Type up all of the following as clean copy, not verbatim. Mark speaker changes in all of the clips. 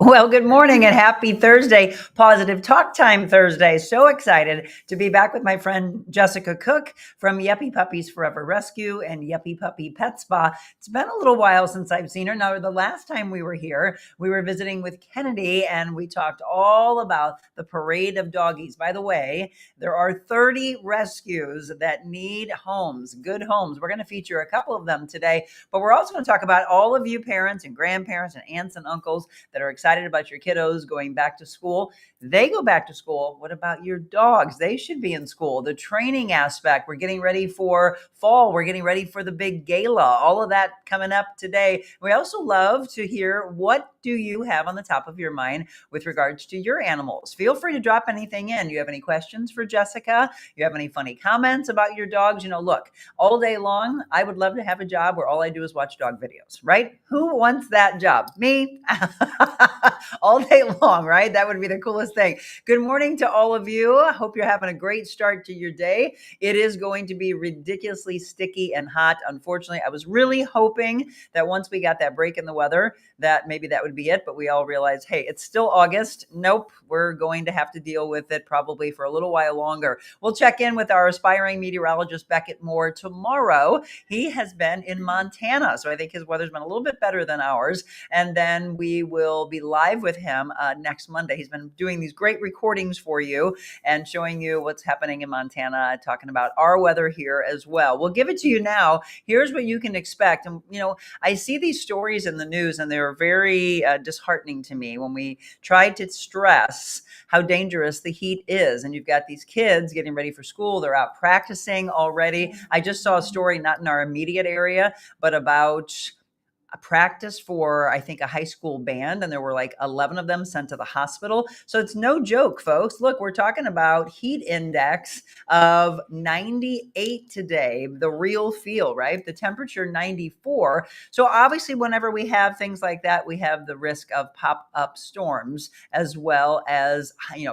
Speaker 1: Well, good morning and happy Thursday, Positive Talk Time Thursday. So excited to be back with my friend Jessica Cook from Yuppy Puppies Forever Rescue and Yuppy Puppy Pet Spa. It's been a little while since I've seen her. Now, the last time we were here, we were visiting with Kennedy and we talked all about the parade of doggies. By the way, there are 30 rescues that need homes, good homes. We're going to feature a couple of them today, but we're also going to talk about all of you parents and grandparents and aunts and uncles that are excited about your kiddos going back to school. They go back to school. What about your dogs? They should be in school. The training aspect. We're getting ready for fall. We're getting ready for the big gala. All of that coming up today. We also love to hear, what do you have on the top of your mind with regards to your animals? Feel free to drop anything in. You have any questions for Jessica? You have any funny comments about your dogs? Look, all day long, I would love to have a job where all I do is watch dog videos, right? Who wants that job? Me. All day long, right? That would be the coolest thing. Good morning to all of you. I hope you're having a great start to your day. It is going to be ridiculously sticky and hot. Unfortunately, I was really hoping that once we got that break in the weather, that maybe that would be it. But we all realized, hey, it's still August. Nope, we're going to have to deal with it probably for a little while longer. We'll check in with our aspiring meteorologist, Beckett Moore, tomorrow. He has been in Montana, so I think his weather's been a little bit better than ours. And then we will be live with him next Monday. He's been doing these great recordings for you and showing you what's happening in Montana, talking about our weather here as well. We'll give it to you now. Here's what you can expect. And, I see these stories in the news and they're very disheartening to me when we try to stress how dangerous the heat is. And you've got these kids getting ready for school. They're out practicing already. I just saw a story, not in our immediate area, but about a practice for, I think, a high school band, and there were like 11 of them sent to the hospital. So it's no joke, folks. Look, we're talking about heat index of 98 today, the real feel, right? The temperature 94. So obviously, whenever we have things like that, we have the risk of pop-up storms as well as,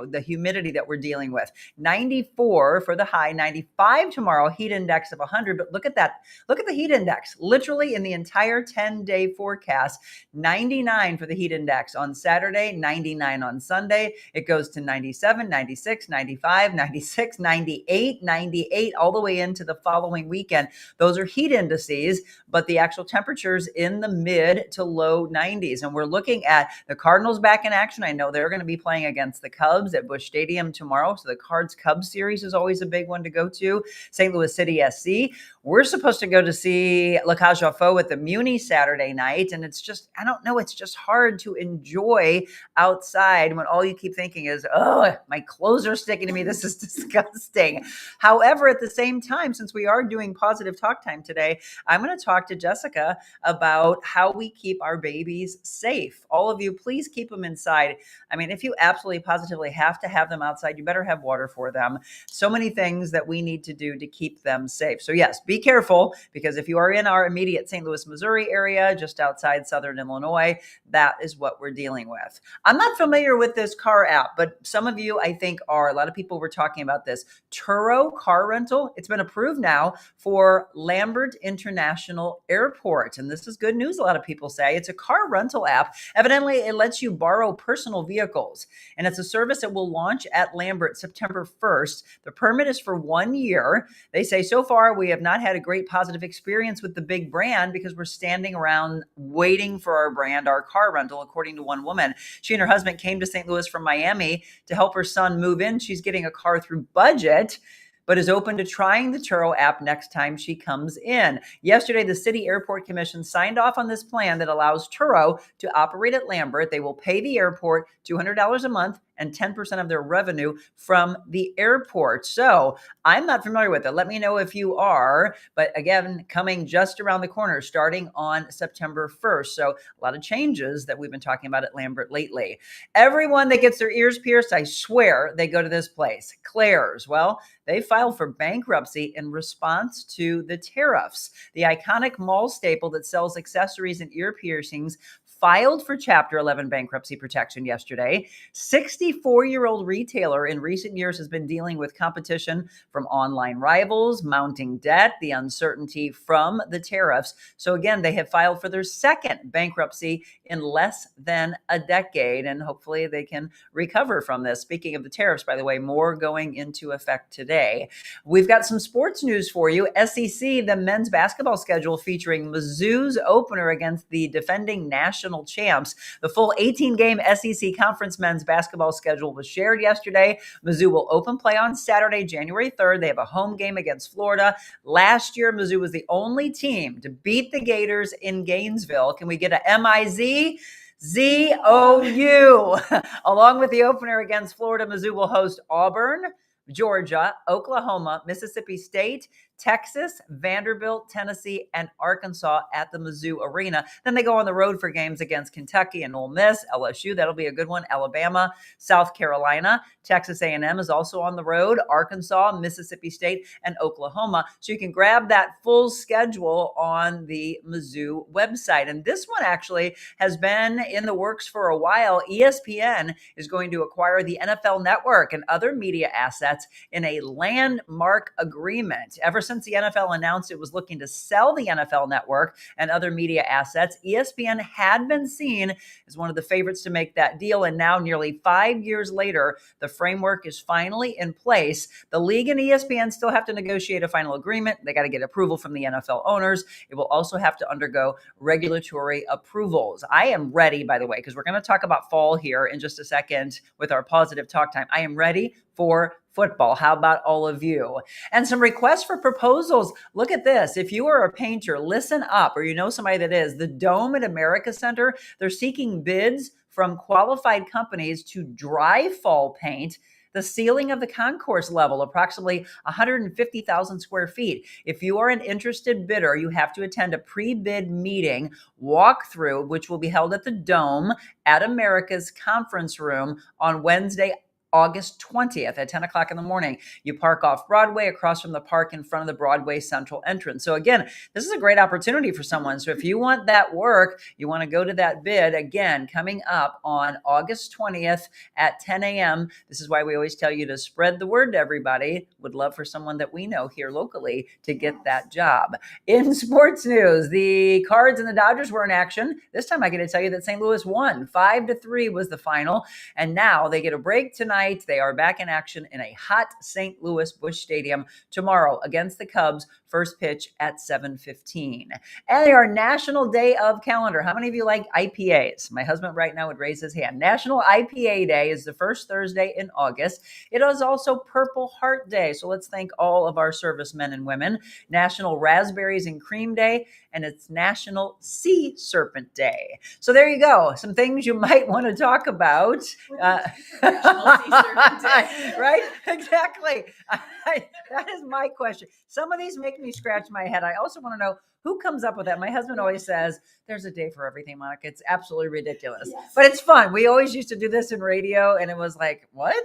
Speaker 1: the humidity that we're dealing with. 94 for the high, 95 tomorrow, heat index of 100. But look at that. Look at the heat index. Literally in the entire 10-day forecast, 99 for the heat index on Saturday, 99 on Sunday. It goes to 97, 96, 95, 96, 98, 98, all the way into the following weekend. Those are heat indices, but the actual temperatures in the mid to low 90s. And we're looking at the Cardinals back in action. I know they're going to be playing against the Cubs at Busch Stadium tomorrow. So the Cards-Cubs series is always a big one to go to. St. Louis City SC. We're supposed to go to see La Cage aux Folles at the Muni Saturday night. And it's just, I don't know, it's just hard to enjoy outside when all you keep thinking is, oh, my clothes are sticking to me. This is disgusting. However, at the same time, since we are doing positive talk time today, I'm going to talk to Jessica about how we keep our babies safe. All of you, please keep them inside. I mean, if you absolutely positively have to have them outside, you better have water for them. So many things that we need to do to keep them safe. So yes, be careful, because if you are in our immediate St. Louis, Missouri area, just outside Southern Illinois, that is what we're dealing with. I'm not familiar with this car app, but some of you, I think, are. A lot of people were talking about this. Turo car rental. It's been approved now for Lambert International Airport. And this is good news, a lot of people say. It's a car rental app. Evidently, it lets you borrow personal vehicles. And it's a service that will launch at Lambert September 1st. The permit is for 1 year. They say, so far, we have not had a great positive experience with the big brand because we're standing around waiting for our brand, our car rental, according to one woman. She and her husband came to St. Louis from Miami to help her son move in. She's getting a car through budget, but is open to trying the Turo app next time she comes in. Yesterday, the City Airport Commission signed off on this plan that allows Turo to operate at Lambert. They will pay the airport $200 a month and 10% of their revenue from the airport. So I'm not familiar with it. Let me know if you are. But again, coming just around the corner, starting on September 1st. So a lot of changes that we've been talking about at Lambert lately. Everyone that gets their ears pierced, I swear they go to this place, Claire's. Well, they filed for bankruptcy in response to the tariffs. The iconic mall staple that sells accessories and ear piercings filed for Chapter 11 bankruptcy protection yesterday. 64-year-old retailer in recent years has been dealing with competition from online rivals, mounting debt, the uncertainty from the tariffs. So again, they have filed for their second bankruptcy in less than a decade, and hopefully they can recover from this. Speaking of the tariffs, by the way, more going into effect today. We've got some sports news for you. SEC, the men's basketball schedule featuring Mizzou's opener against the defending national champs. The full 18-game SEC Conference men's basketball schedule was shared yesterday. Mizzou will open play on Saturday, January 3rd. They have a home game against Florida. Last year, Mizzou was the only team to beat the Gators in Gainesville. Can we get a MIZ? ZOU. Along with the opener against Florida, Mizzou will host Auburn, Georgia, Oklahoma, Mississippi State, Texas, Vanderbilt, Tennessee, and Arkansas at the Mizzou Arena. Then they go on the road for games against Kentucky and Ole Miss, LSU. That'll be a good one. Alabama, South Carolina, Texas A&M is also on the road, Arkansas, Mississippi State, and Oklahoma. So you can grab that full schedule on the Mizzou website. And this one actually has been in the works for a while. ESPN is going to acquire the NFL Network and other media assets in a landmark agreement. Ever since the NFL announced it was looking to sell the NFL Network and other media assets, ESPN had been seen as one of the favorites to make that deal. And now, nearly 5 years later, the framework is finally in place. The league and ESPN still have to negotiate a final agreement. They got to get approval from the NFL owners. It will also have to undergo regulatory approvals. I am ready, by the way, because we're going to talk about fall here in just a second with our positive talk time. I am ready for football. How about all of you? And some requests for proposals. Look at this. If you are a painter, listen up, or you know somebody that is. The Dome at America Center, they're seeking bids from qualified companies to dry fall paint the ceiling of the concourse level, approximately 150,000 square feet. If you are an interested bidder, you have to attend a pre-bid meeting walkthrough, which will be held at the Dome at America's conference room on Wednesday, August 20th at 10 o'clock in the morning. You park off Broadway across from the park in front of the Broadway Central entrance. So again, this is a great opportunity for someone. So if you want that work, you want to go to that bid, again, coming up on August 20th at 10 a.m. This is why we always tell you to spread the word to everybody. Would love for someone that we know here locally to get that job. In sports news, the Cards and the Dodgers were in action. This time I get to tell you that St. Louis won. 5-3 was the final. And now they get a break tonight. They are back in action in a hot St. Louis Busch Stadium tomorrow against the Cubs. First pitch at 7:15. And they are National Day of Calendar. How many of you like IPAs? My husband right now would raise his hand. National IPA Day is the first Thursday in August. It is also Purple Heart Day. So let's thank all of our servicemen and women. National Raspberries and Cream Day. And it's National Sea Serpent Day. So there you go. Some things you might want to talk about. National Sea Serpent Day. Right? Exactly. That is my question. Some of these make me scratch my head. I also want to know who comes up with that. My husband always says, there's a day for everything, Monica. It's absolutely ridiculous. Yes. But it's fun. We always used to do this in radio, and it was like, what?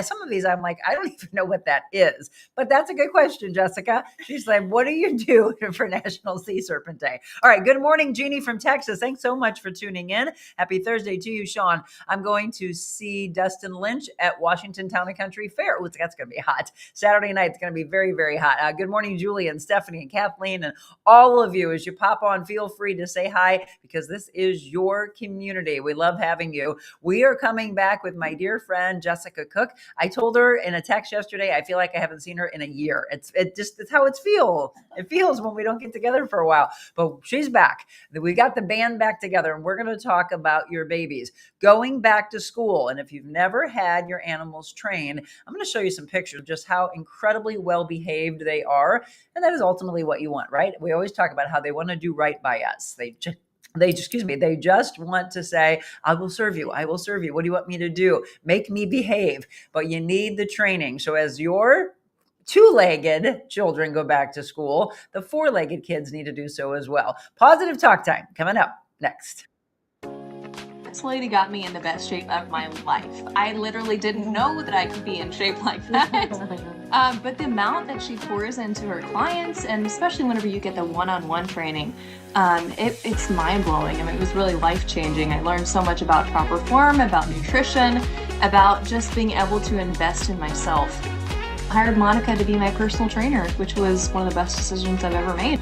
Speaker 1: Some of these, I'm like, I don't even know what that is. But that's a good question, Jessica. She's like, what do you do for National Sea Serpent Day? All right. Good morning, Jeannie from Texas. Thanks so much for tuning in. Happy Thursday to you, Sean. I'm going to see Dustin Lynch at Washington Town and Country Fair. Ooh, that's going to be hot. Saturday night, it's going to be very, very hot. Good morning, Julie and Stephanie and Kathleen and all of you. As you pop on, feel free to say hi because this is your community. We love having you. We are coming back with my dear friend, Jessica Cook. I told her in a text yesterday, I feel like I haven't seen her in a year. It's how it feels when we don't get together for a while, but she's back. We got the band back together and we're going to talk about your babies going back to school. And if you've never had your animals trained, I'm going to show you some pictures of just how incredibly well behaved they are. And that is ultimately what you want, right? We always talk about how they want to do right by us. They just want to say, I will serve you. I will serve you. What do you want me to do? Make me behave. But you need the training. So as your two-legged children go back to school, the four-legged kids need to do so as well. Positive talk time coming up next.
Speaker 2: This lady got me in the best shape of my life. I literally didn't know that I could be in shape like that. But the amount that she pours into her clients, and especially whenever you get the one-on-one training, it's mind-blowing. I mean, it was really life-changing. I learned so much about proper form, about nutrition, about just being able to invest in myself. I hired Monica to be my personal trainer, which was one of the best decisions I've ever made.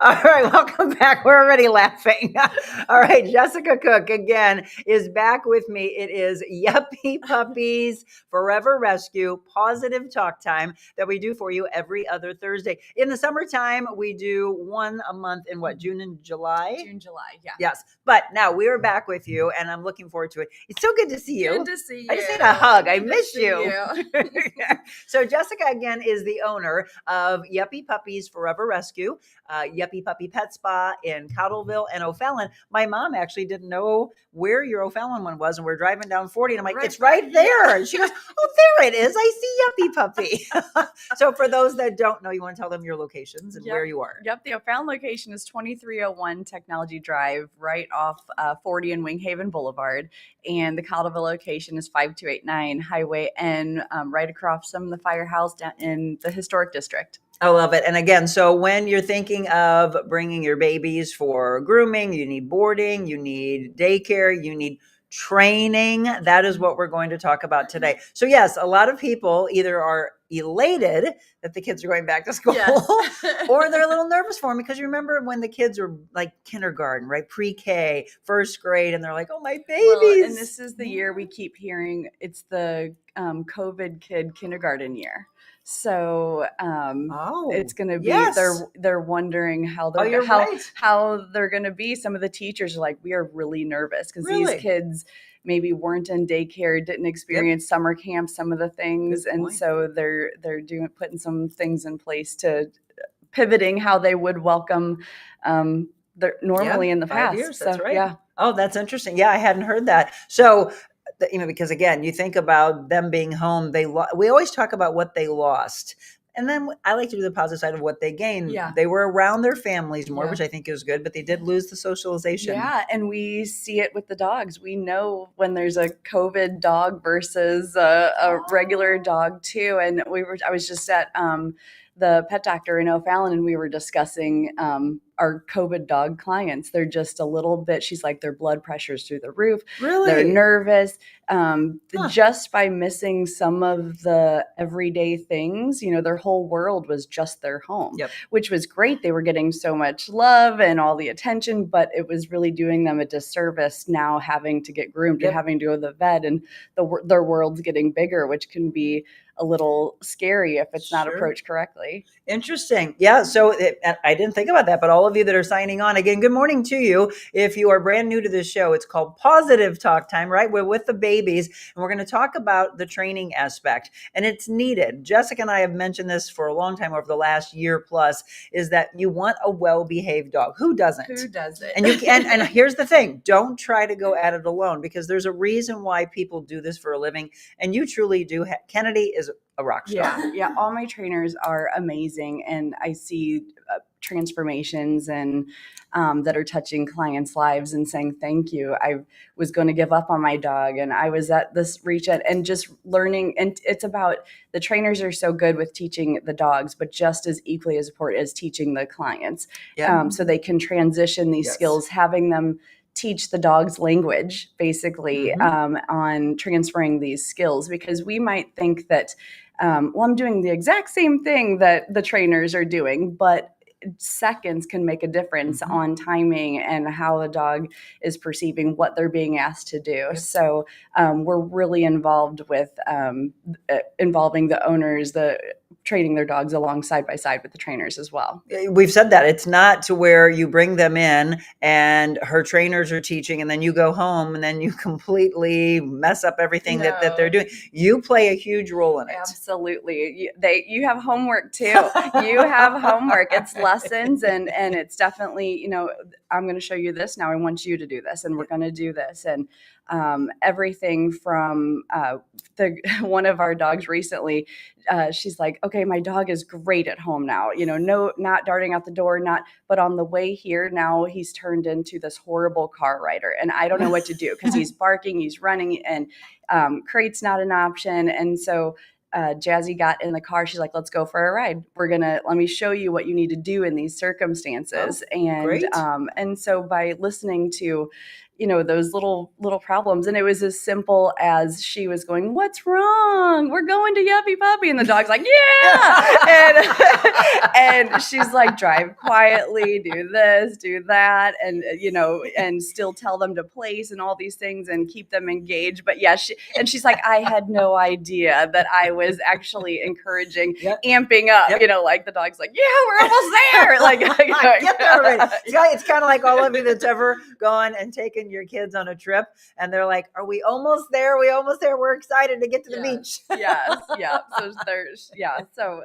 Speaker 1: All right, welcome back. We're already laughing. All right, Jessica Cook again is back with me. It is Yuppy Puppies Forever Rescue positive talk time that we do for you every other Thursday. In the summertime, we do one a month in what, June and July?
Speaker 3: June, July, yeah.
Speaker 1: Yes, but now we are back with you, and I'm looking forward to it. It's so good to see you.
Speaker 3: Good to see you.
Speaker 1: I just need a hug. I miss you.
Speaker 3: you.
Speaker 1: So Jessica again is the owner of Yuppy Puppies Forever Rescue, Yuppy Puppy Pet Spa in Cottleville and O'Fallon. My mom actually didn't know where your O'Fallon one was, and we're driving down 40, and I'm like, it's right there. And she goes, oh, there it is. I see Yuppy Puppy. So for those that don't know, you want to tell them your locations and where you are.
Speaker 3: Yep, the O'Fallon location is 2301 Technology Drive, right off 40 and Winghaven Boulevard. And the Cottleville location is 5289 Highway N, right across from the firehouse down in the historic district.
Speaker 1: I love it. And again, so when you're thinking of bringing your babies for grooming, you need boarding, you need daycare, you need training. That is what we're going to talk about today. So yes, a lot of people either are elated that the kids are going back to school, or they're a little nervous for them, because you remember when the kids are like kindergarten, right? Pre-K, first grade, and they're like, oh, my babies.
Speaker 3: Well, and this is the year we keep hearing it's the COVID kid kindergarten year. So it's going to be, they're wondering how they're how they're going to be. Some of the teachers are like, we are really nervous because these kids maybe weren't in daycare, didn't experience summer camp, some of the things. And so they're putting some things in place to pivoting how they would welcome normally in the past.
Speaker 1: 5 years,
Speaker 3: so,
Speaker 1: that's right.
Speaker 3: Yeah.
Speaker 1: Oh, that's interesting. Yeah, I hadn't heard that. So, because again, you think about them being home, we always talk about what they lost. And then I like to do the positive side of what they gained.
Speaker 3: Yeah.
Speaker 1: They were around their families more, which I think is good, but they did lose the socialization.
Speaker 3: Yeah, and we see it with the dogs. We know when there's a COVID dog versus a regular dog too. And I was just at the pet doctor in O'Fallon, and we were discussing our COVID dog clients. They're just a little bit, she's like, their blood pressure's through the roof.
Speaker 1: Really?
Speaker 3: They're nervous. Just by missing some of the everyday things, their whole world was just their home, which was great. They were getting so much love and all the attention, but it was really doing them a disservice now having to get groomed and having to go to the vet, and their world's getting bigger, which can be a little scary if it's not approached correctly.
Speaker 1: Interesting. Yeah. So I didn't think about that, but all of you that are signing on, again, good morning to you. If you are brand new to this show, it's called Positive Talk Time, right? We're with the babies, and we're going to talk about the training aspect, and it's needed. Jessica and I have mentioned this for a long time, over the last year plus, is that you want a well-behaved dog. Who doesn't?
Speaker 3: Who doesn't?
Speaker 1: And and here's the thing, don't try to go at it alone, because there's a reason why people do this for a living, and you truly do. Kennedy is a rock star.
Speaker 3: Yeah. All my trainers are amazing, and I see transformations and that are touching clients' lives and saying thank you. I was going to give up on my dog, and I was at this reach out and just learning. And it's about, the trainers are so good with teaching the dogs, but just as equally as important as teaching the clients. So they can transition these skills, having them teach the dog's language, basically, on transferring these skills, because we might think that, I'm doing the exact same thing that the trainers are doing, but seconds can make a difference on timing and how the dog is perceiving what they're being asked to do. So we're really involved with involving the owners, the training their dogs along side by side with the trainers as well.
Speaker 1: We've said that it's not to where you bring them in and her trainers are teaching and then you go home and then you completely mess up everything that they're doing. You play a huge role in it.
Speaker 3: Absolutely. You have homework too. You have homework. It's lessons and it's definitely, I'm going to show you this. Now I want you to do this and we're going to do this. And everything from one of our dogs recently, she's like, okay, my dog is great at home now, no, not darting out the door, but on the way here, now he's turned into this horrible car rider and I don't know what to do because he's barking, he's running and crate's not an option. And so Jazzy got in the car. She's like, let's go for a ride. Let me show you what you need to do in these circumstances.
Speaker 1: Great.
Speaker 3: And so by listening to, those little problems. And it was as simple as she was going, what's wrong? We're going to Yuppy Puppy. And the dog's like, yeah. and she's like, drive quietly, do this, do that. And, and still tell them to place and all these things and keep them engaged. But yeah, she's like, I had no idea that I was actually encouraging, amping up, like the dog's like, yeah, we're almost there. Like,
Speaker 1: get there already. It's kind of like all of you that's ever gone and taken your kids on a trip and they're like, are we almost there? We're excited to get to the beach.
Speaker 3: Yes. Yeah. So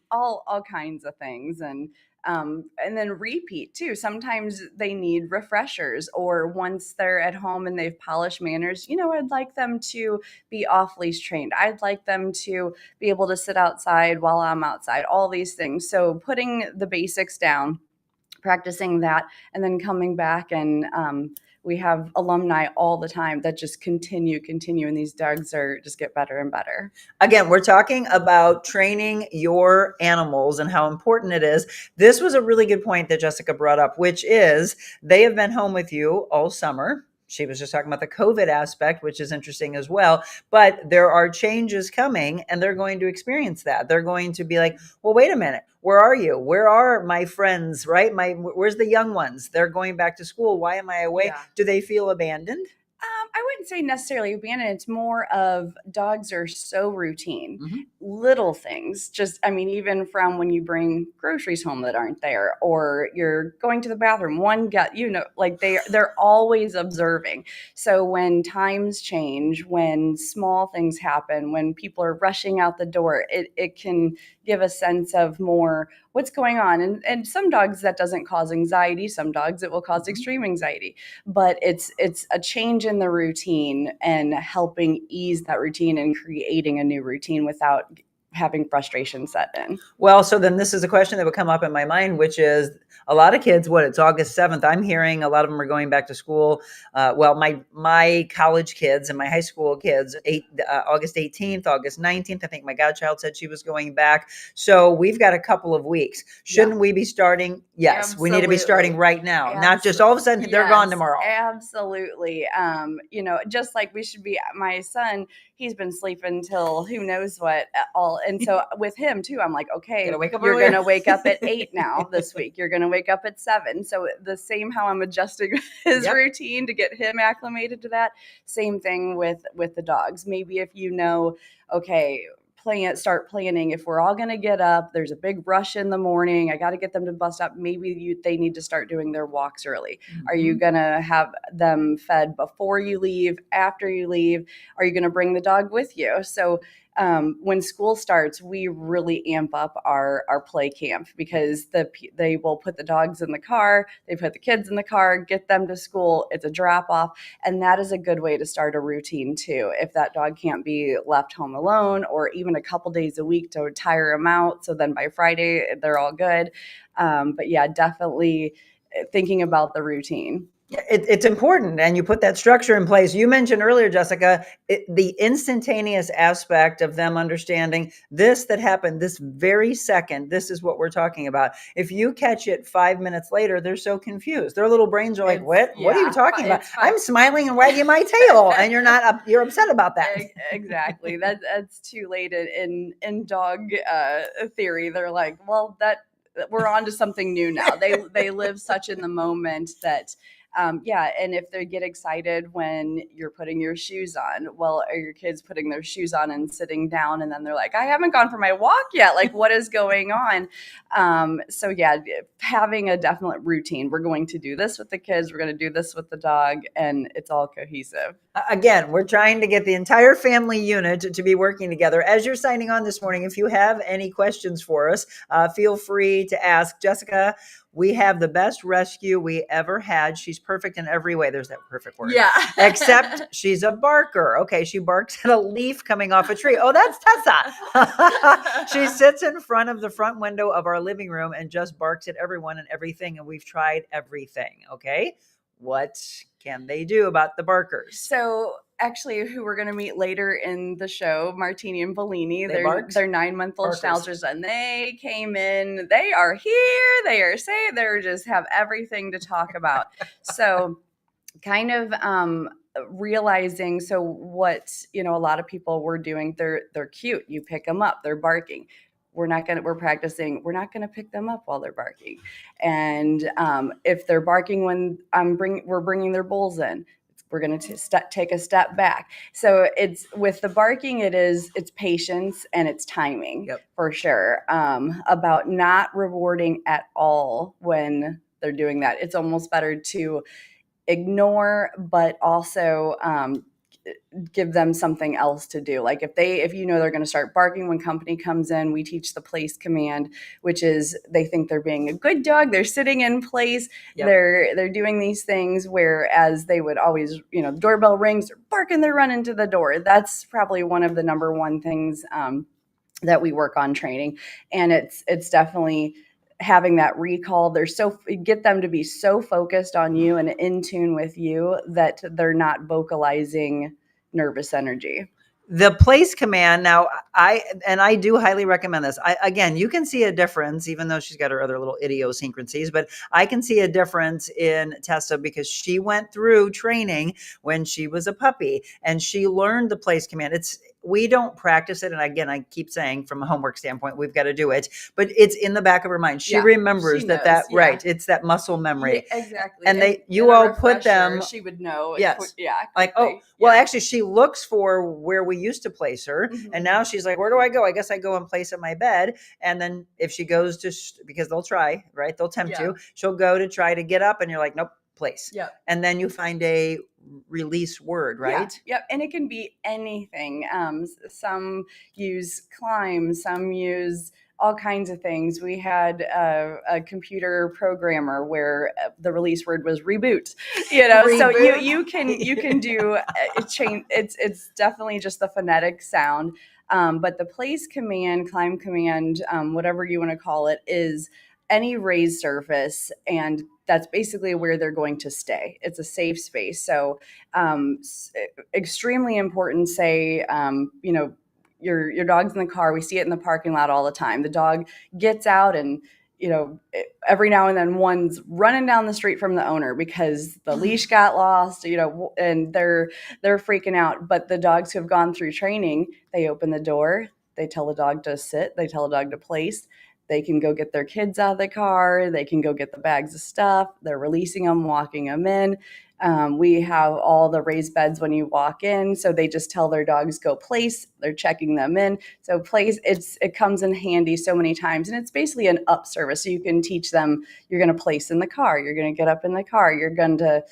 Speaker 3: all kinds of things. And then repeat too. Sometimes they need refreshers or once they're at home and they've polished manners, I'd like them to be off leash trained. I'd like them to be able to sit outside while I'm outside, all these things. So putting the basics down, practicing that, and then coming back and, we have alumni all the time that just continue, and these dogs just get better and better.
Speaker 1: Again, we're talking about training your animals and how important it is. This was a really good point that Jessica brought up, which is they have been home with you all summer. She was just talking about the COVID aspect, which is interesting as well. But there are changes coming and they're going to experience that. They're going to be like, well, wait a minute. Where are you? Where are my friends, right? Where's the young ones? They're going back to school. Why am I away? Yeah. Do they feel abandoned?
Speaker 3: I wouldn't say necessarily abandoned. It's more of dogs are so routine. Mm-hmm. Little things, even from when you bring groceries home that aren't there, or you're going to the bathroom, they're always observing. So when times change, when small things happen, when people are rushing out the door, it can give a sense of more what's going on. And some dogs that doesn't cause anxiety, some dogs it will cause extreme anxiety, but it's a change in the routine and helping ease that routine and creating a new routine without having frustration set in.
Speaker 1: Well, so then this is a question that would come up in my mind, which is a lot of kids, it's August 7th. I'm hearing a lot of them are going back to school. My college kids and my high school kids, August 18th, August 19th, I think my godchild said she was going back. So we've got a couple of weeks. Shouldn't we be starting? Yes, absolutely. We need to be starting right now, not just all of a sudden they're gone tomorrow.
Speaker 3: Absolutely. Just like we should be, my son, he's been sleeping till who knows what all. And so with him too, I'm like, okay, you're going to wake up at 8 now this week. You're going to wake up at 7. So the same how I'm adjusting his routine to get him acclimated to that. Same thing with the dogs. Maybe if start planning. If we're all going to get up, there's a big rush in the morning. I got to get them to bus stop. Maybe they need to start doing their walks early. Mm-hmm. Are you going to have them fed before you leave, after you leave? Are you going to bring the dog with you? So when school starts, we really amp up our play camp because they will put the dogs in the car, they put the kids in the car, get them to school. It's a drop off. And that is a good way to start a routine too. If that dog can't be left home alone or even a couple days a week to tire them out. So then by Friday, they're all good. But yeah, definitely thinking about the routine.
Speaker 1: It's important, and you put that structure in place. You mentioned earlier, Jessica, the instantaneous aspect of them understanding this that happened this very second. This is what we're talking about. If you catch it 5 minutes later, they're so confused. Their little brains are like, "What? What are you talking about? I'm smiling and wagging my tail, and you're not. You're upset about that."
Speaker 3: Exactly. That's too late in dog theory. They're like, "Well, that we're on to something new now." They live such in the moment that. Yeah, and if they get excited when you're putting your shoes on, well, are your kids putting their shoes on and sitting down, and then they're like, I haven't gone for my walk yet. Like, what is going on? So yeah, having a definite routine. We're going to do this with the kids. We're going to do this with the dog, and it's all cohesive.
Speaker 1: Again, we're trying to get the entire family unit to be working together. As you're signing on this morning, if you have any questions for us, feel free to ask. Jessica, we have the best rescue we ever had. She's perfect in every way. There's that perfect word.
Speaker 3: Yeah.
Speaker 1: Except she's a barker. Okay, she barks at a leaf coming off a tree. Oh, that's Tessa. She sits in front of the front window of our living room and just barks at everyone and everything. And we've tried everything. Okay. What can they do about the barkers?
Speaker 3: So actually, who we're going to meet later in the show, Martini and Bellini, they're 9-month-old schnauzers, and they came in. They are here. They are safe. They're just have everything to talk about. So kind of realizing, so what, a lot of people were doing, they're cute. You pick them up, they're barking. We're practicing, we're not going to pick them up while they're barking. And if they're barking when we're bringing their bowls in, we're going to take a step back. So it's with the barking, it's patience and it's timing.
Speaker 1: Yep.
Speaker 3: For sure. About not rewarding at all when they're doing that. It's almost better to ignore, but also give them something else to do. Like if they're going to start barking when company comes in, we teach the place command, which is they think they're being a good dog. They're sitting in place.
Speaker 1: Yep.
Speaker 3: They're doing these things, whereas they would always, doorbell rings, they're barking, they run into the door. That's probably one of the number one things that we work on training. And it's definitely having that recall. Get them to be so focused on you and in tune with you that they're not vocalizing nervous energy.
Speaker 1: The place command. Now, I do highly recommend this. Again, you can see a difference, even though she's got her other little idiosyncrasies, but I can see a difference in Tessa because she went through training when she was a puppy and she learned the place command. We don't practice it. And again, I keep saying from a homework standpoint, we've got to do it, but it's in the back of her mind. She remembers
Speaker 3: she
Speaker 1: that,
Speaker 3: knows,
Speaker 1: right. It's that muscle memory.
Speaker 3: Yeah, exactly.
Speaker 1: And you all put them.
Speaker 3: She would know.
Speaker 1: Yes.
Speaker 3: Like,
Speaker 1: Actually she looks for where we used to place her. Mm-hmm. And now she's like, where do I go? I guess I go and place at my bed. And then if she goes because they'll try, right? They'll tempt you. She'll go to try to get up and you're like, nope, place.
Speaker 3: Yeah.
Speaker 1: And then you find a release word, right?
Speaker 3: Yeah. And it can be anything. Some use climb, some use all kinds of things. We had a computer programmer where the release word was reboot. Reboot. So you can do change. It's definitely just the phonetic sound. But the place command, climb command, whatever you want to call it, is any raised surface, and that's basically where they're going to stay. It's a safe space. So extremely important, say, your dog's in the car. We see it in the parking lot all the time. The dog gets out and, every now and then one's running down the street from the owner because the leash got lost, and they're freaking out. But the dogs who have gone through training, they open the door, they tell the dog to sit, they tell the dog to place. They can go get their kids out of the car. They can go get the bags of stuff. They're releasing them, walking them in. We have all the raised beds when you walk in. So they just tell their dogs, go place. They're checking them in. So place, it comes in handy so many times. And it's basically an up service. So you can teach them, you're going to place in the car. You're going to get up in the car. You're going to,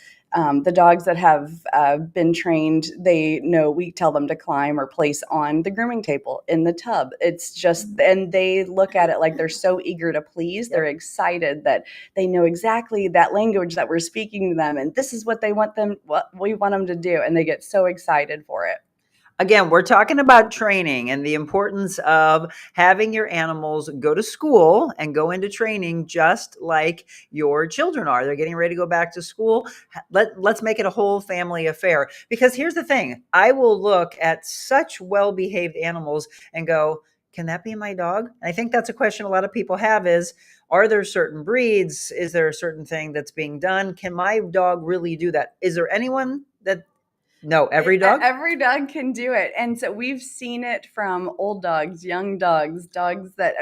Speaker 3: the dogs that have been trained, they know we tell them to climb or place on the grooming table, in the tub. It's just, and they look at it like they're so eager to please. They're excited that they know exactly that language that we're speaking to them. And this is what what we want them to do. And they get so excited for it.
Speaker 1: Again, we're talking about training and the importance of having your animals go to school and go into training just like your children are. They're getting ready to go back to school. Let's make it a whole family affair. Because here's the thing. I will look at such well-behaved animals and go, can that be my dog? And I think that's a question a lot of people have is, are there certain breeds? Is there a certain thing that's being done? Can my dog really do that? Is there anyone that... No, every dog?
Speaker 3: Every dog can do it. And so we've seen it from old dogs, young dogs that,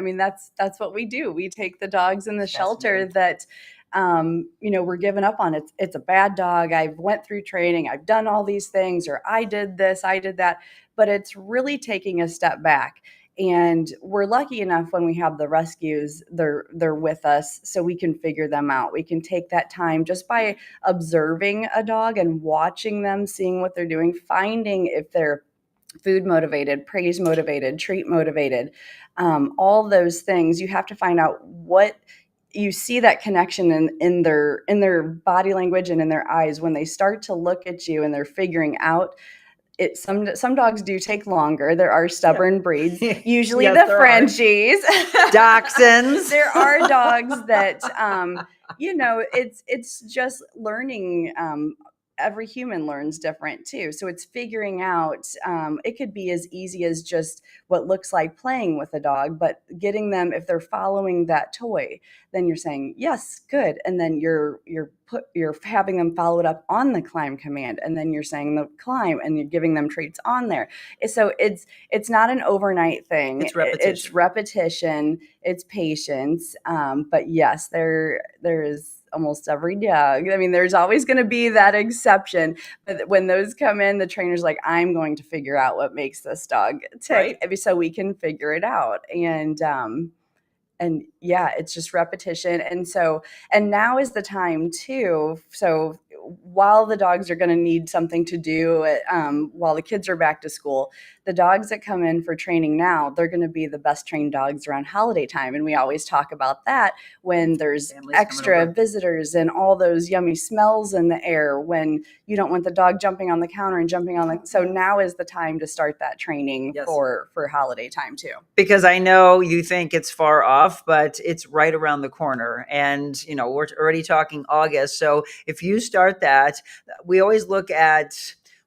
Speaker 3: that's what we do. We take the dogs in the shelter that we're giving up on it. It's a bad dog. I've went through training. I've done all these things, or I did this, I did that. But it's really taking a step back. And we're lucky enough when we have the rescues, they're with us, so we can figure them out. We can take that time just by observing a dog and watching them, seeing what they're doing, finding if they're food motivated, praise motivated, treat motivated, all those things. You have to find out what you see, that connection in their body language and in their eyes when they start to look at you and they're figuring out. Some dogs do take longer. There are stubborn breeds, usually
Speaker 1: Yes,
Speaker 3: the Frenchies,
Speaker 1: Dachshunds.
Speaker 3: There are dogs that, it's just learning. Every human learns different too. So it's figuring out, it could be as easy as just what looks like playing with a dog, but getting them, if they're following that toy, then you're saying, yes, good. And then you're having them follow it up on the climb command. And then you're saying the climb and you're giving them treats on there. So it's not an overnight thing. It's repetition. It's patience. But yes, there is almost every dog. I mean, there's always going to be that exception. But when those come in, the trainer's like, I'm going to figure out what makes this dog tick, right, so we can figure it out. And yeah, it's just repetition. And now is the time too. So while the dogs are going to need something to do, while the kids are back to school, the dogs that come in for training now, they're going to be the best trained dogs around holiday time. And we always talk about that when there's families extra visitors and all those yummy smells in the air, when you don't want the dog jumping on the counter and jumping on the, so now is the time to start that training for holiday time too.
Speaker 1: Because I know you think it's far off, but it's right around the corner. And, we're already talking August. So if you start that, we always look at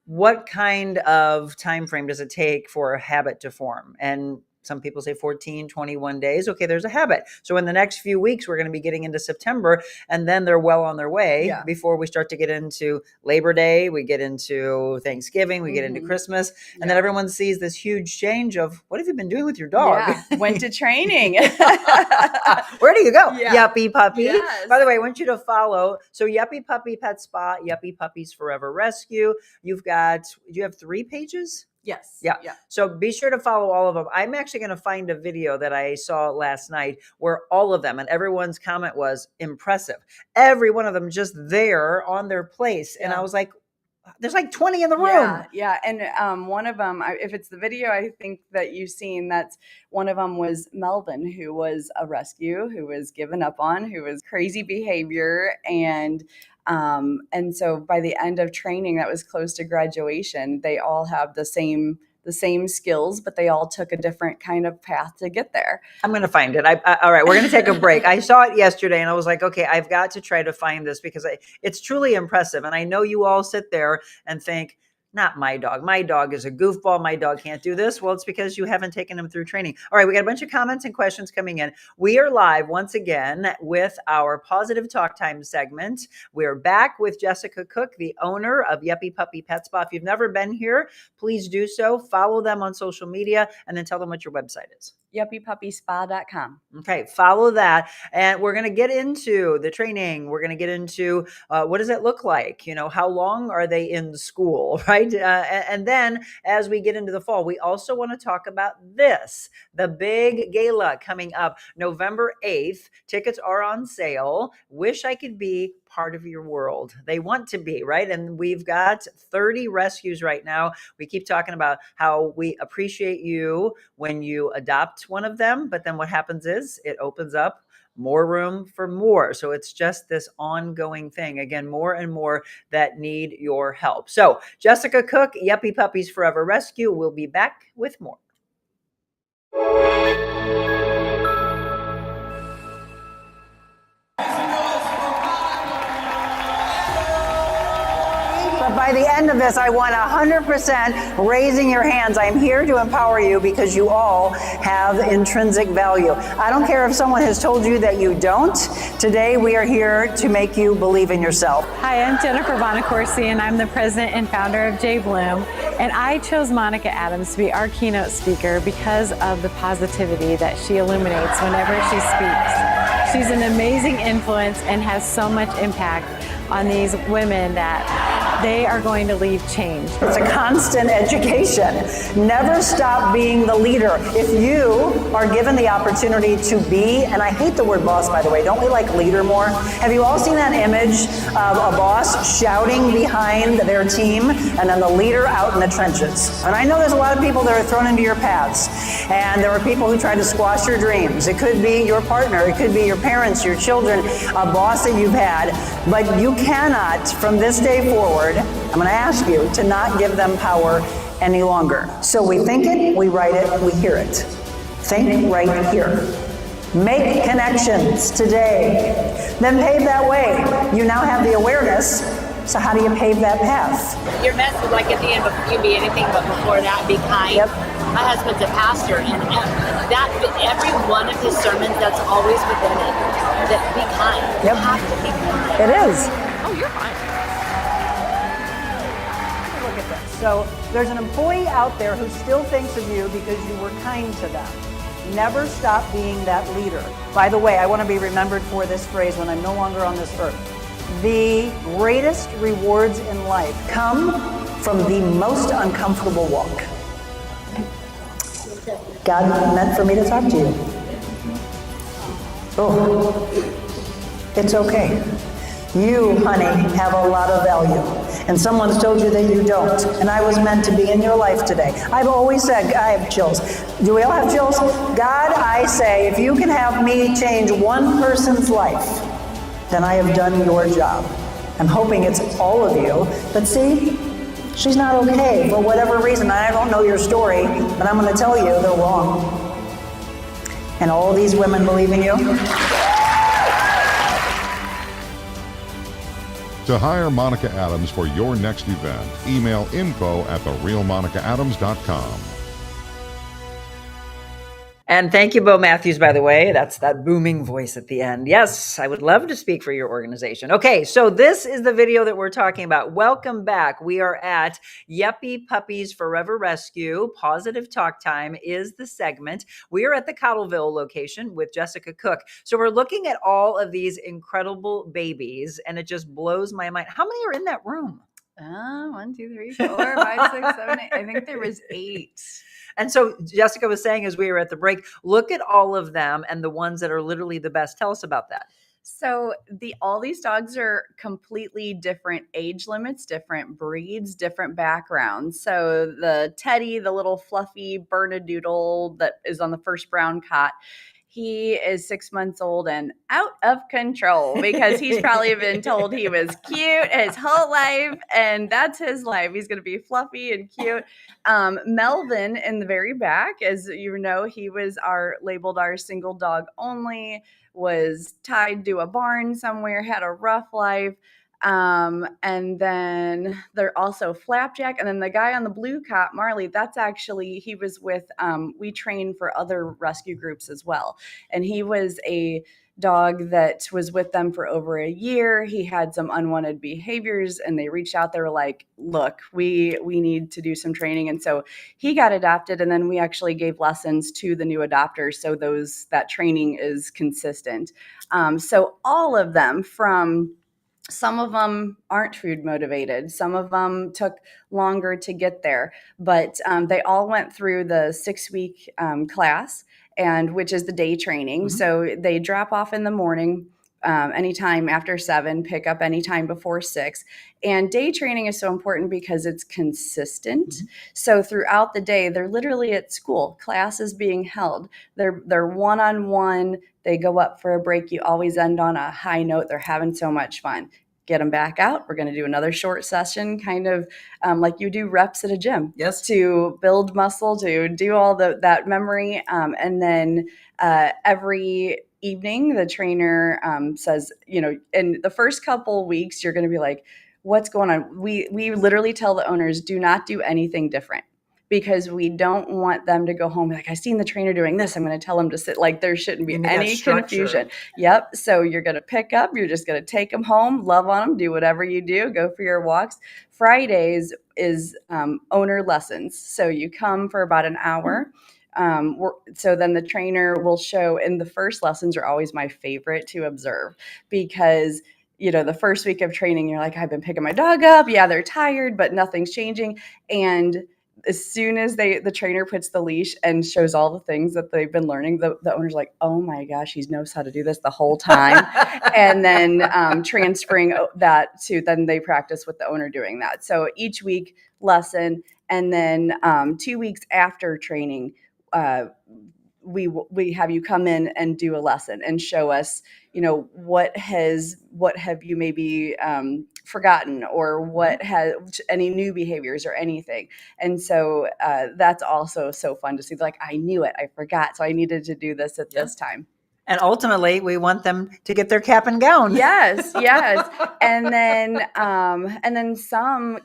Speaker 1: what kind of time frame does it take for a habit to form? And some people say 14, 21 days. Okay, there's a habit. So in the next few weeks, we're going to be getting into September, and then they're well on their way before we start to get into Labor Day. We get into Thanksgiving. We get into Christmas. And then everyone sees this huge change of, what have you been doing with your dog?
Speaker 3: Yeah. Went to training.
Speaker 1: Where do you go?
Speaker 3: Yeah.
Speaker 1: Yuppy Puppy.
Speaker 3: Yes.
Speaker 1: By the way, I want you to follow. So Yuppy Puppy Pet Spa, Yuppy Puppies Forever Rescue. Do you have 3 pages?
Speaker 3: Yes.
Speaker 1: Yeah. So be sure to follow all of them. I'm actually going to find a video that I saw last night where all of them, and everyone's comment was impressive. Every one of them just there on their place. And I was like, there's like 20 in the room.
Speaker 3: Yeah. And one of them, if it's the video I think that you've seen, that's one of them was Melvin, who was a rescue, who was given up on, who was crazy behavior. And so by the end of training, that was close to graduation, they all have the same skills, but they all took a different kind of path to get there.
Speaker 1: I'm going to find it. All right, we're going to take a break. I saw it yesterday and I was like, okay, I've got to try to find this because it's truly impressive. And I know you all sit there and think, not my dog. My dog is a goofball. My dog can't do this. Well, it's because you haven't taken him through training. All right, we got a bunch of comments and questions coming in. We are live once again with our Positive Talk Time segment. We're back with Jessica Cook, the owner of Yuppy Puppy Pet Spa. If you've never been here, please do so. Follow them on social media and then tell them what your website is.
Speaker 3: YuppyPuppySpa.com.
Speaker 1: Okay, follow that. And we're going to get into the training. We're going to get into what does it look like? How long are they in school, right? And then as we get into the fall, we also want to talk about the big gala coming up November 8th. Tickets are on sale. Wish I could be part of your world. They want to be, right? And we've got 30 rescues right now. We keep talking about how we appreciate you when you adopt one of them, but then what happens is it opens up more room for more. So it's just this ongoing thing. Again, more and more that need your help. So Jessica Cook, Yuppy Puppies Forever Rescue. We'll be back with more. But by the end of this, I want 100% raising your hands. I'm here to empower you because you all have intrinsic value. I don't care if someone has told you that you don't. Today, we are here to make you believe in yourself.
Speaker 4: Hi, I'm Jennifer Bonacorsi, and I'm the president and founder of J Bloom. And I chose Monica Adams to be our keynote speaker because of the positivity that she illuminates whenever she speaks. She's an amazing influence and has so much impact on these women that they are going to leave changed.
Speaker 1: It's a constant education. Never stop being the leader. If you are given the opportunity to be, and I hate the word boss, by the way, don't we like leader more? Have you all seen that image of a boss shouting behind their team and then the leader out in the trenches? And I know there's a lot of people that are thrown into your paths, and there are people who try to squash your dreams. It could be your partner, it could be your parents, your children, a boss that you've had, but you cannot, from this day forward, I'm going to ask you to not give them power any longer. So we think it, we write it, we hear it. Think right here. Make connections today. Then pave that way. You now have the awareness. So how do you pave that path?
Speaker 5: Your message, like at the end, you be anything but before that, be kind.
Speaker 1: Yep.
Speaker 5: My husband's a pastor, and that every one of his sermons, that's always within it. That be kind.
Speaker 1: Yep.
Speaker 5: You have to be kind.
Speaker 1: It is.
Speaker 5: Oh, you're fine.
Speaker 1: Look at this. So there's an employee out there who still thinks of you because you were kind to them. Never stop being that leader. By the way, I want to be remembered for this phrase when I'm no longer on this earth. The greatest rewards in life come from the most uncomfortable walk. God meant for me to talk to you. Oh, it's okay. You, honey, have a lot of value. And someone's told you that you don't. And I was meant to be in your life today. I've always said, I have chills. Do we all have chills? God, I say, if you can have me change one person's life, then I have done your job. I'm hoping it's all of you. But see, she's not okay for whatever reason. I don't know your story, but I'm going to tell you they're wrong. And all these women believe in you.
Speaker 6: To hire Monica Adams for your next event, email info@TheRealMonicaAdams.com.
Speaker 1: And thank you, Bo Matthews, by the way. That's that booming voice at the end. Yes, I would love to speak for your organization. Okay, so this is the video that we're talking about. Welcome back. We are at Yuppy Puppies Forever Rescue. Positive Talk Time is the segment. We are at the Cottleville location with Jessica Cook. So we're looking at all of these incredible babies, and it just blows my mind. How many are in that room?
Speaker 3: 1, 2, 3, 4, 5, 6, 7, 8. I think there was 8.
Speaker 1: And so Jessica was saying as we were at the break, look at all of them and the ones that are literally the best. Tell us about that.
Speaker 3: So all these dogs are completely different age limits, different breeds, different backgrounds. So the Teddy, the little fluffy Bernedoodle that is on the first brown cot, he is 6 months old and out of control because he's probably been told he was cute his whole life, and that's his life. He's going to be fluffy and cute. Melvin in the very back, as you know, he was labeled our single dog only, was tied to a barn somewhere, had a rough life. And then they're also Flapjack. And then the guy on the blue cot, Marley, that's actually, he was with, we train for other rescue groups as well. And he was a dog that was with them for over a year. He had some unwanted behaviors and they reached out. They were like, look, we need to do some training. And so he got adopted. And then we actually gave lessons to the new adopters. So that training is consistent. So all of them, from some of them aren't food motivated. Some of them took longer to get there, but they all went through the 6-week class, and which is the day training. Mm-hmm. So they drop off in the morning, anytime after 7, pick up anytime before 6. And day training is so important because it's consistent. Mm-hmm. So throughout the day, they're literally at school. Class is being held. They're one-on-one. They go up for a break. You always end on a high note. They're having so much fun. Get them back out. We're going to do another short session, kind of like you do reps at a gym. Yes. To build muscle, to do all that memory. And then every evening, the trainer says, in the first couple weeks, you're going to be like, what's going on? We literally tell the owners, do not do anything different, because we don't want them to go home like, I seen the trainer doing this, I'm going to tell them to sit. Like, there shouldn't be any confusion. Yep. So you're going to pick up, you're just going to take them home, love on them, do whatever you do, go for your walks. Fridays is owner lessons. So you come for about an hour. so then the trainer will show, and the first lessons are always my favorite to observe, because the first week of training, you're like, I've been picking my dog up. Yeah, they're tired, but nothing's changing. And as soon as the trainer puts the leash and shows all the things that they've been learning, the owner's like, oh my gosh, he knows how to do this the whole time. And then transferring that to, then they practice with the owner doing that. So each week lesson, and then 2 weeks after training, we have you come in and do a lesson and show us, what have you maybe forgotten, or what has any new behaviors or anything. And so that's also so fun to see. Like, I knew it, I forgot, so I needed to do this at this time.
Speaker 1: And ultimately, we want them to get their cap and gown.
Speaker 3: Yes. And then some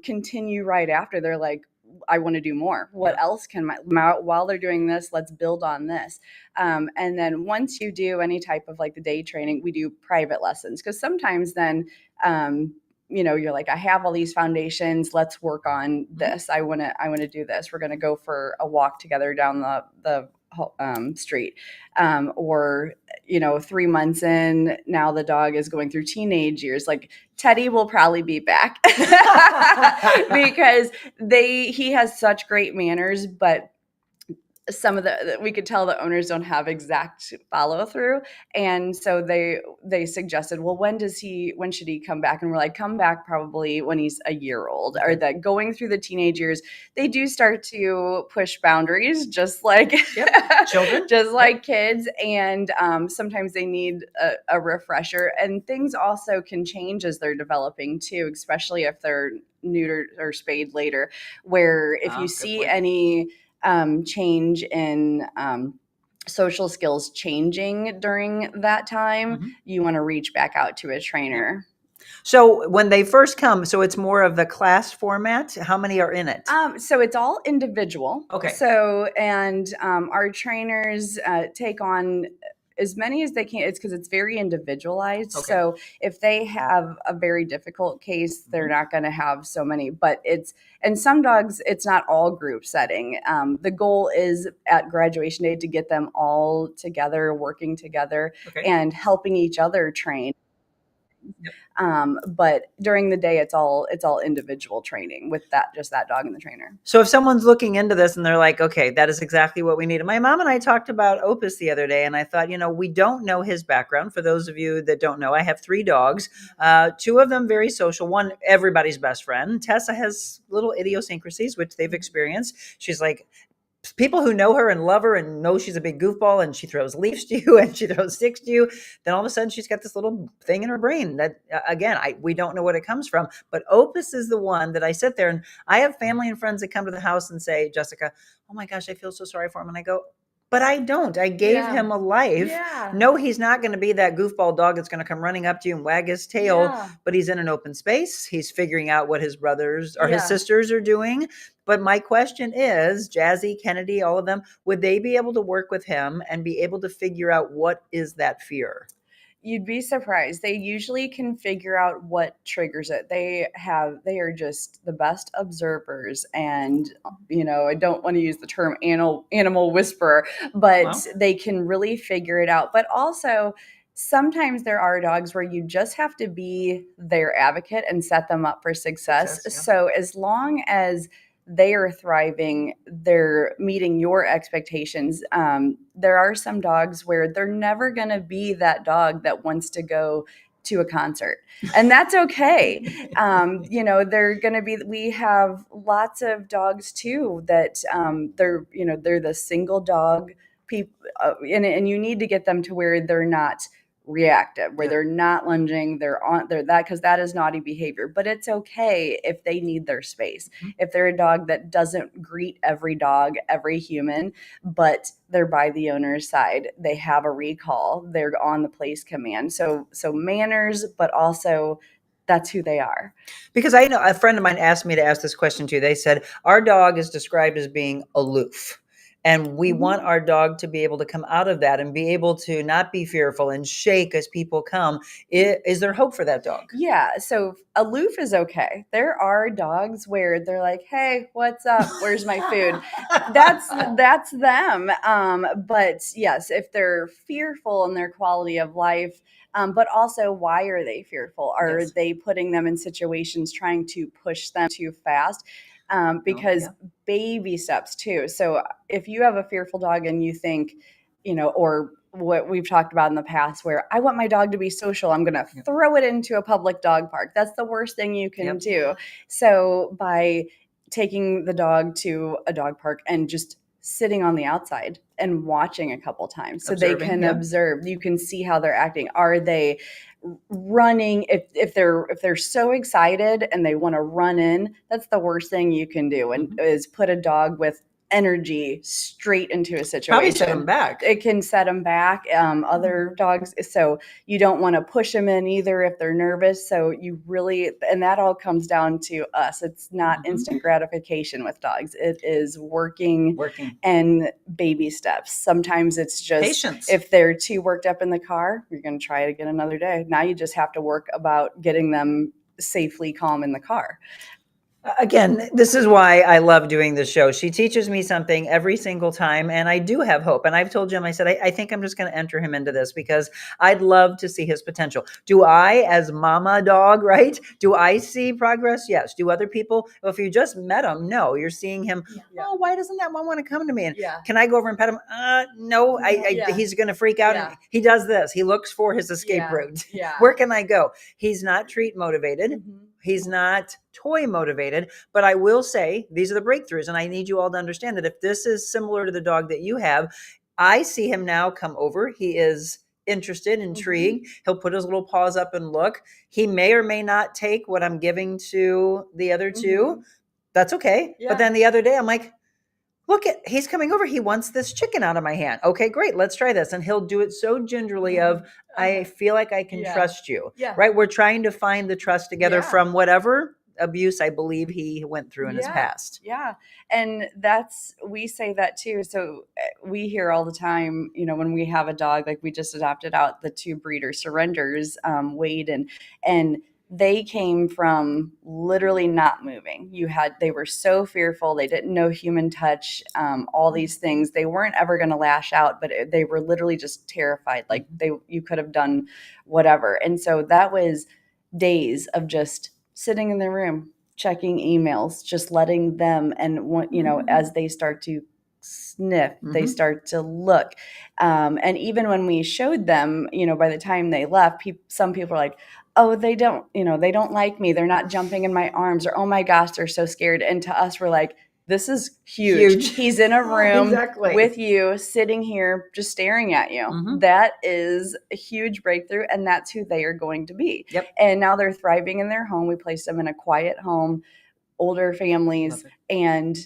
Speaker 3: continue right after. They're like, I want to do more. What else can while they're doing this, let's build on this. And then once you do any type of like the day training, we do private lessons, because sometimes then, you're like, I have all these foundations, let's work on this. I want to do this. We're going to go for a walk together down the street, or 3 months in, now the dog is going through teenage years. Like, Teddy will probably be back because he has such great manners, but some of we could tell the owners don't have exact follow through. And so they suggested, well, when should he come back? And we're like, come back probably when he's a year old. Or that going through the teenage years, they do start to push boundaries, just like
Speaker 1: children,
Speaker 3: just like kids. And sometimes they need a refresher, and things also can change as they're developing too, especially if they're neutered or spayed later, where if you see any change in social skills changing during that time, you want to reach back out to a trainer.
Speaker 1: So when they first come, so it's more of the class format. How many are in it?
Speaker 3: So it's all individual.
Speaker 1: Okay.
Speaker 3: So, and our trainers take on as many as they can. It's because it's very individualized. Okay. So if they have a very difficult case, they're not going to have so many, and some dogs, it's not all group setting. The goal is at graduation day to get them all together, working together, and helping each other train. Yep. But during the day, it's all individual training with just that dog and the trainer.
Speaker 1: So if someone's looking into this and they're like, okay, that is exactly what we need. And my mom and I talked about Opus the other day, and I thought, we don't know his background. For those of you that don't know, I have 3 dogs, 2 of them very social, one everybody's best friend. Tessa has little idiosyncrasies, which they've experienced. She's like, people who know her and love her and know she's a big goofball, and she throws leaves to you and she throws sticks to you, then all of a sudden she's got this little thing in her brain that, again, we don't know what it comes from. But Opus is the one that I sit there, and I have family and friends that come to the house and say, Jessica, oh my gosh, I feel so sorry for him. And I go, but I don't. I gave him a life. Yeah. No, he's not going to be that goofball dog that's going to come running up to you and wag his tail, but he's in an open space. He's figuring out what his brothers or his sisters are doing. But my question is, Jazzy, Kennedy, all of them, would they be able to work with him and be able to figure out what is that fear?
Speaker 3: You'd be surprised. They usually can figure out what triggers it. They are just the best observers. And, I don't want to use the term animal whisperer, but they can really figure it out. But also, sometimes there are dogs where you just have to be their advocate and set them up for success. So as long as they are thriving, they're meeting your expectations. There are some dogs where they're never going to be that dog that wants to go to a concert, and that's okay. They're going to be, we have lots of dogs too that they're the single dog people, and you need to get them to where they're not reactive, where they're not lunging, they're that, because that is naughty behavior. But it's okay if they need their space. If they're a dog that doesn't greet every dog, every human, but they're by the owner's side, they have a recall, they're on the place command. So manners, but also that's who they are.
Speaker 1: Because I know a friend of mine asked me to ask this question too. They said, our dog is described as being aloof. And we want our dog to be able to come out of that and be able to not be fearful and shake as people come. Is there hope for that dog?
Speaker 3: Yeah, so aloof is okay. There are dogs where they're like, "Hey, what's up? Where's my food?" That's them. But yes, if they're fearful in their quality of life, but also why are they fearful? Are
Speaker 1: Yes.
Speaker 3: they putting them in situations trying to push them too fast? Because baby steps too. So if you have a fearful dog and you think, or what we've talked about in the past where I want my dog to be social, I'm going to throw it into a public dog park. That's the worst thing you can do. So by taking the dog to a dog park and just sitting on the outside and watching a couple times so they can observe, you can see how they're acting. Are they running? If they're so excited and they want to run in, that's the worst thing you can do, and is put a dog with energy straight into a situation.
Speaker 1: Probably set them back.
Speaker 3: It can set them back. Other dogs, so you don't want to push them in either if they're nervous. So you really, and that all comes down to us. It's not instant gratification with dogs. It is working and baby steps. Sometimes it's just
Speaker 1: patience.
Speaker 3: If they're too worked up in the car, you're going to try it again another day. Now you just have to work about getting them safely calm in the car.
Speaker 1: Again, this is why I love doing this show. She teaches me something every single time, and I do have hope. And I've told Jim, I said, I think I'm just going to enter him into this because I'd love to see his potential. Do I, as mama dog, right? Do I see progress? Yes. Do other people? Well, if you just met him, no, you're seeing him. Oh, why doesn't that one want to come to me? And can I go over and pet him? No, he's going to freak out. And he does this. He looks for his escape route. Where can I go? He's not treat motivated. He's not toy motivated, but I will say these are the breakthroughs. And I need you all to understand that if this is similar to the dog that you have, I see him now come over. He is interested, intrigued. He'll put his little paws up and look. He may or may not take what I'm giving to the other two. That's okay. But then the other day I'm like, look, he's coming over. He wants this chicken out of my hand. Okay, great. Let's try this. And he'll do it so gingerly of, I feel like I can trust you, right? We're trying to find the trust together from whatever abuse I believe he went through in his past.
Speaker 3: Yeah. And we say that too. So we hear all the time, when we have a dog, like we just adopted out the 2 breeder surrenders, Wade and they came from literally not moving. They were so fearful. They didn't know human touch, all these things. They weren't ever going to lash out, but they were literally just terrified. Like you could have done whatever. And so that was days of just sitting in the room, checking emails, just letting them, and as they start to sniff, they start to look. And even when we showed them, by the time they left, some people are like, oh, they don't like me. They're not jumping in my arms, or, oh my gosh, they're so scared. And to us, we're like, this is huge. He's in a room with you, sitting here, just staring at you. That is a huge breakthrough. And that's who they are going to be. And now they're thriving in their home. We placed them in a quiet home, older families, and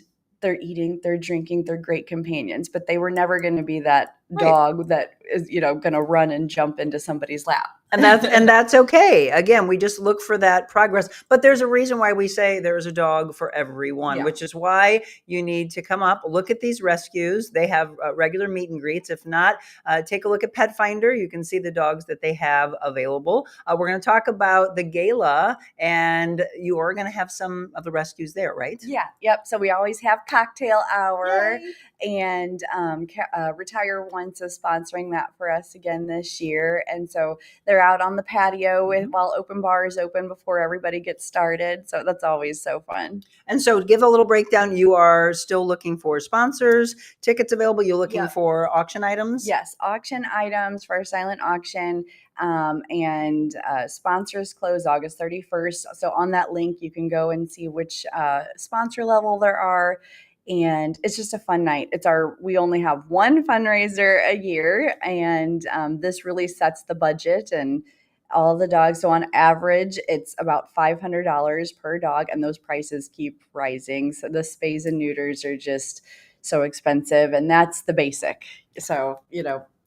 Speaker 3: they're eating, they're drinking, they're great companions, but they were never going to be that dog that is, going to run and jump into somebody's lap.
Speaker 1: And that's okay. Again, we just look for that progress. But there's a reason why we say there's a dog for everyone, which is why you need to come up, look at these rescues. They have regular meet and greets. If not, take a look at Pet Finder. You can see the dogs that they have available. We're going to talk about the gala, and you are going to have some of the rescues there, right?
Speaker 3: Yeah. Yep. So we always have cocktail hour. Yay. And Retire Once is sponsoring that for us again this year. And so they're out on the patio while open bar is open before everybody gets started. So that's always so fun.
Speaker 1: And so give a little breakdown. You are still looking for sponsors, tickets available. You're looking for auction items?
Speaker 3: Yes, auction items for our silent auction. And sponsors close August 31st. So on that link, you can go and see which sponsor level there are. And it's just a fun night. We only have one fundraiser a year, and this really sets the budget and all the dogs. So on average, it's about $500 per dog, and those prices keep rising. So the spays and neuters are just so expensive, and that's the basic. So,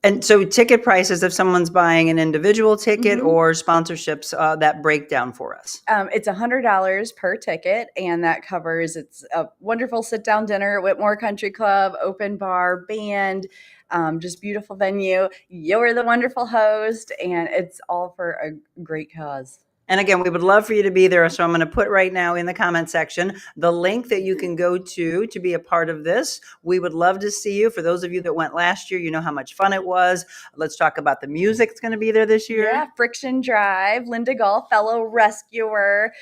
Speaker 1: And so ticket prices, if someone's buying an individual ticket
Speaker 3: Mhm.
Speaker 1: or sponsorships, that breakdown for us.
Speaker 3: It's $100 per ticket, and that covers it's a wonderful sit-down dinner at Whitmore Country Club, open bar, band, just beautiful venue. You're the wonderful host, and it's all for a great cause.
Speaker 1: And again, we would love for you to be there. So I'm going to put right now in the comment section the link that you can go to be a part of this. We would love to see you. For those of you that went last year, you know how much fun it was. Let's talk about the music that's going to be there this year.
Speaker 3: Yeah, Friction Drive. Linda Gall, fellow rescuer.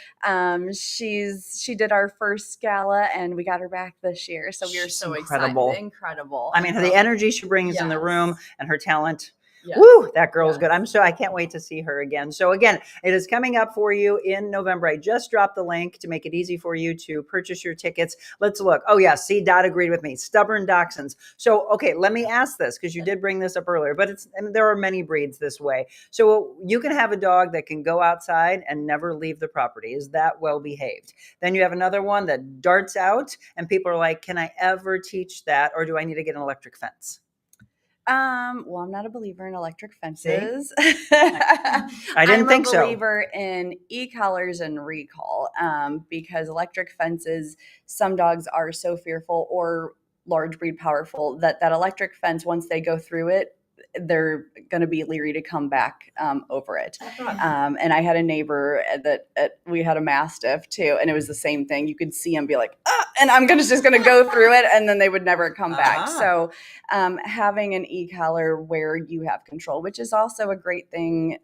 Speaker 3: She did our first gala, and we got her back this year. So we are
Speaker 1: She's
Speaker 3: so
Speaker 1: incredible.
Speaker 3: excited. Incredible.
Speaker 1: I mean, the energy she brings in the
Speaker 3: Yes.
Speaker 1: room and her talent.
Speaker 3: Yes.
Speaker 1: Woo, that girl's good.
Speaker 3: Yes.
Speaker 1: I can't wait to see her again. So again, it is coming up for you in November. I just dropped the link to make it easy for you to purchase your tickets. Let's look. Oh yeah, see, Dot agreed with me. Stubborn dachshunds. So, okay, let me ask this because you did bring this up earlier, but there are many breeds this way. So you can have a dog that can go outside and never leave the property. Is that well behaved? Then you have another one that darts out and people are like, can I ever teach that? Or do I need to get an electric fence?
Speaker 3: Well, I'm not a believer in electric fences.
Speaker 1: I didn't think so.
Speaker 3: I'm a believer in e-collars and recall, because electric fences, some dogs are so fearful or large breed powerful that electric fence, once they go through it, they're going to be leery to come back over it. And I had a neighbor that we had a Mastiff too, and it was the same thing. You could see him be like, and I'm just going to go through it, and then they would never come back. So having an e-collar where you have control, which is also a great thing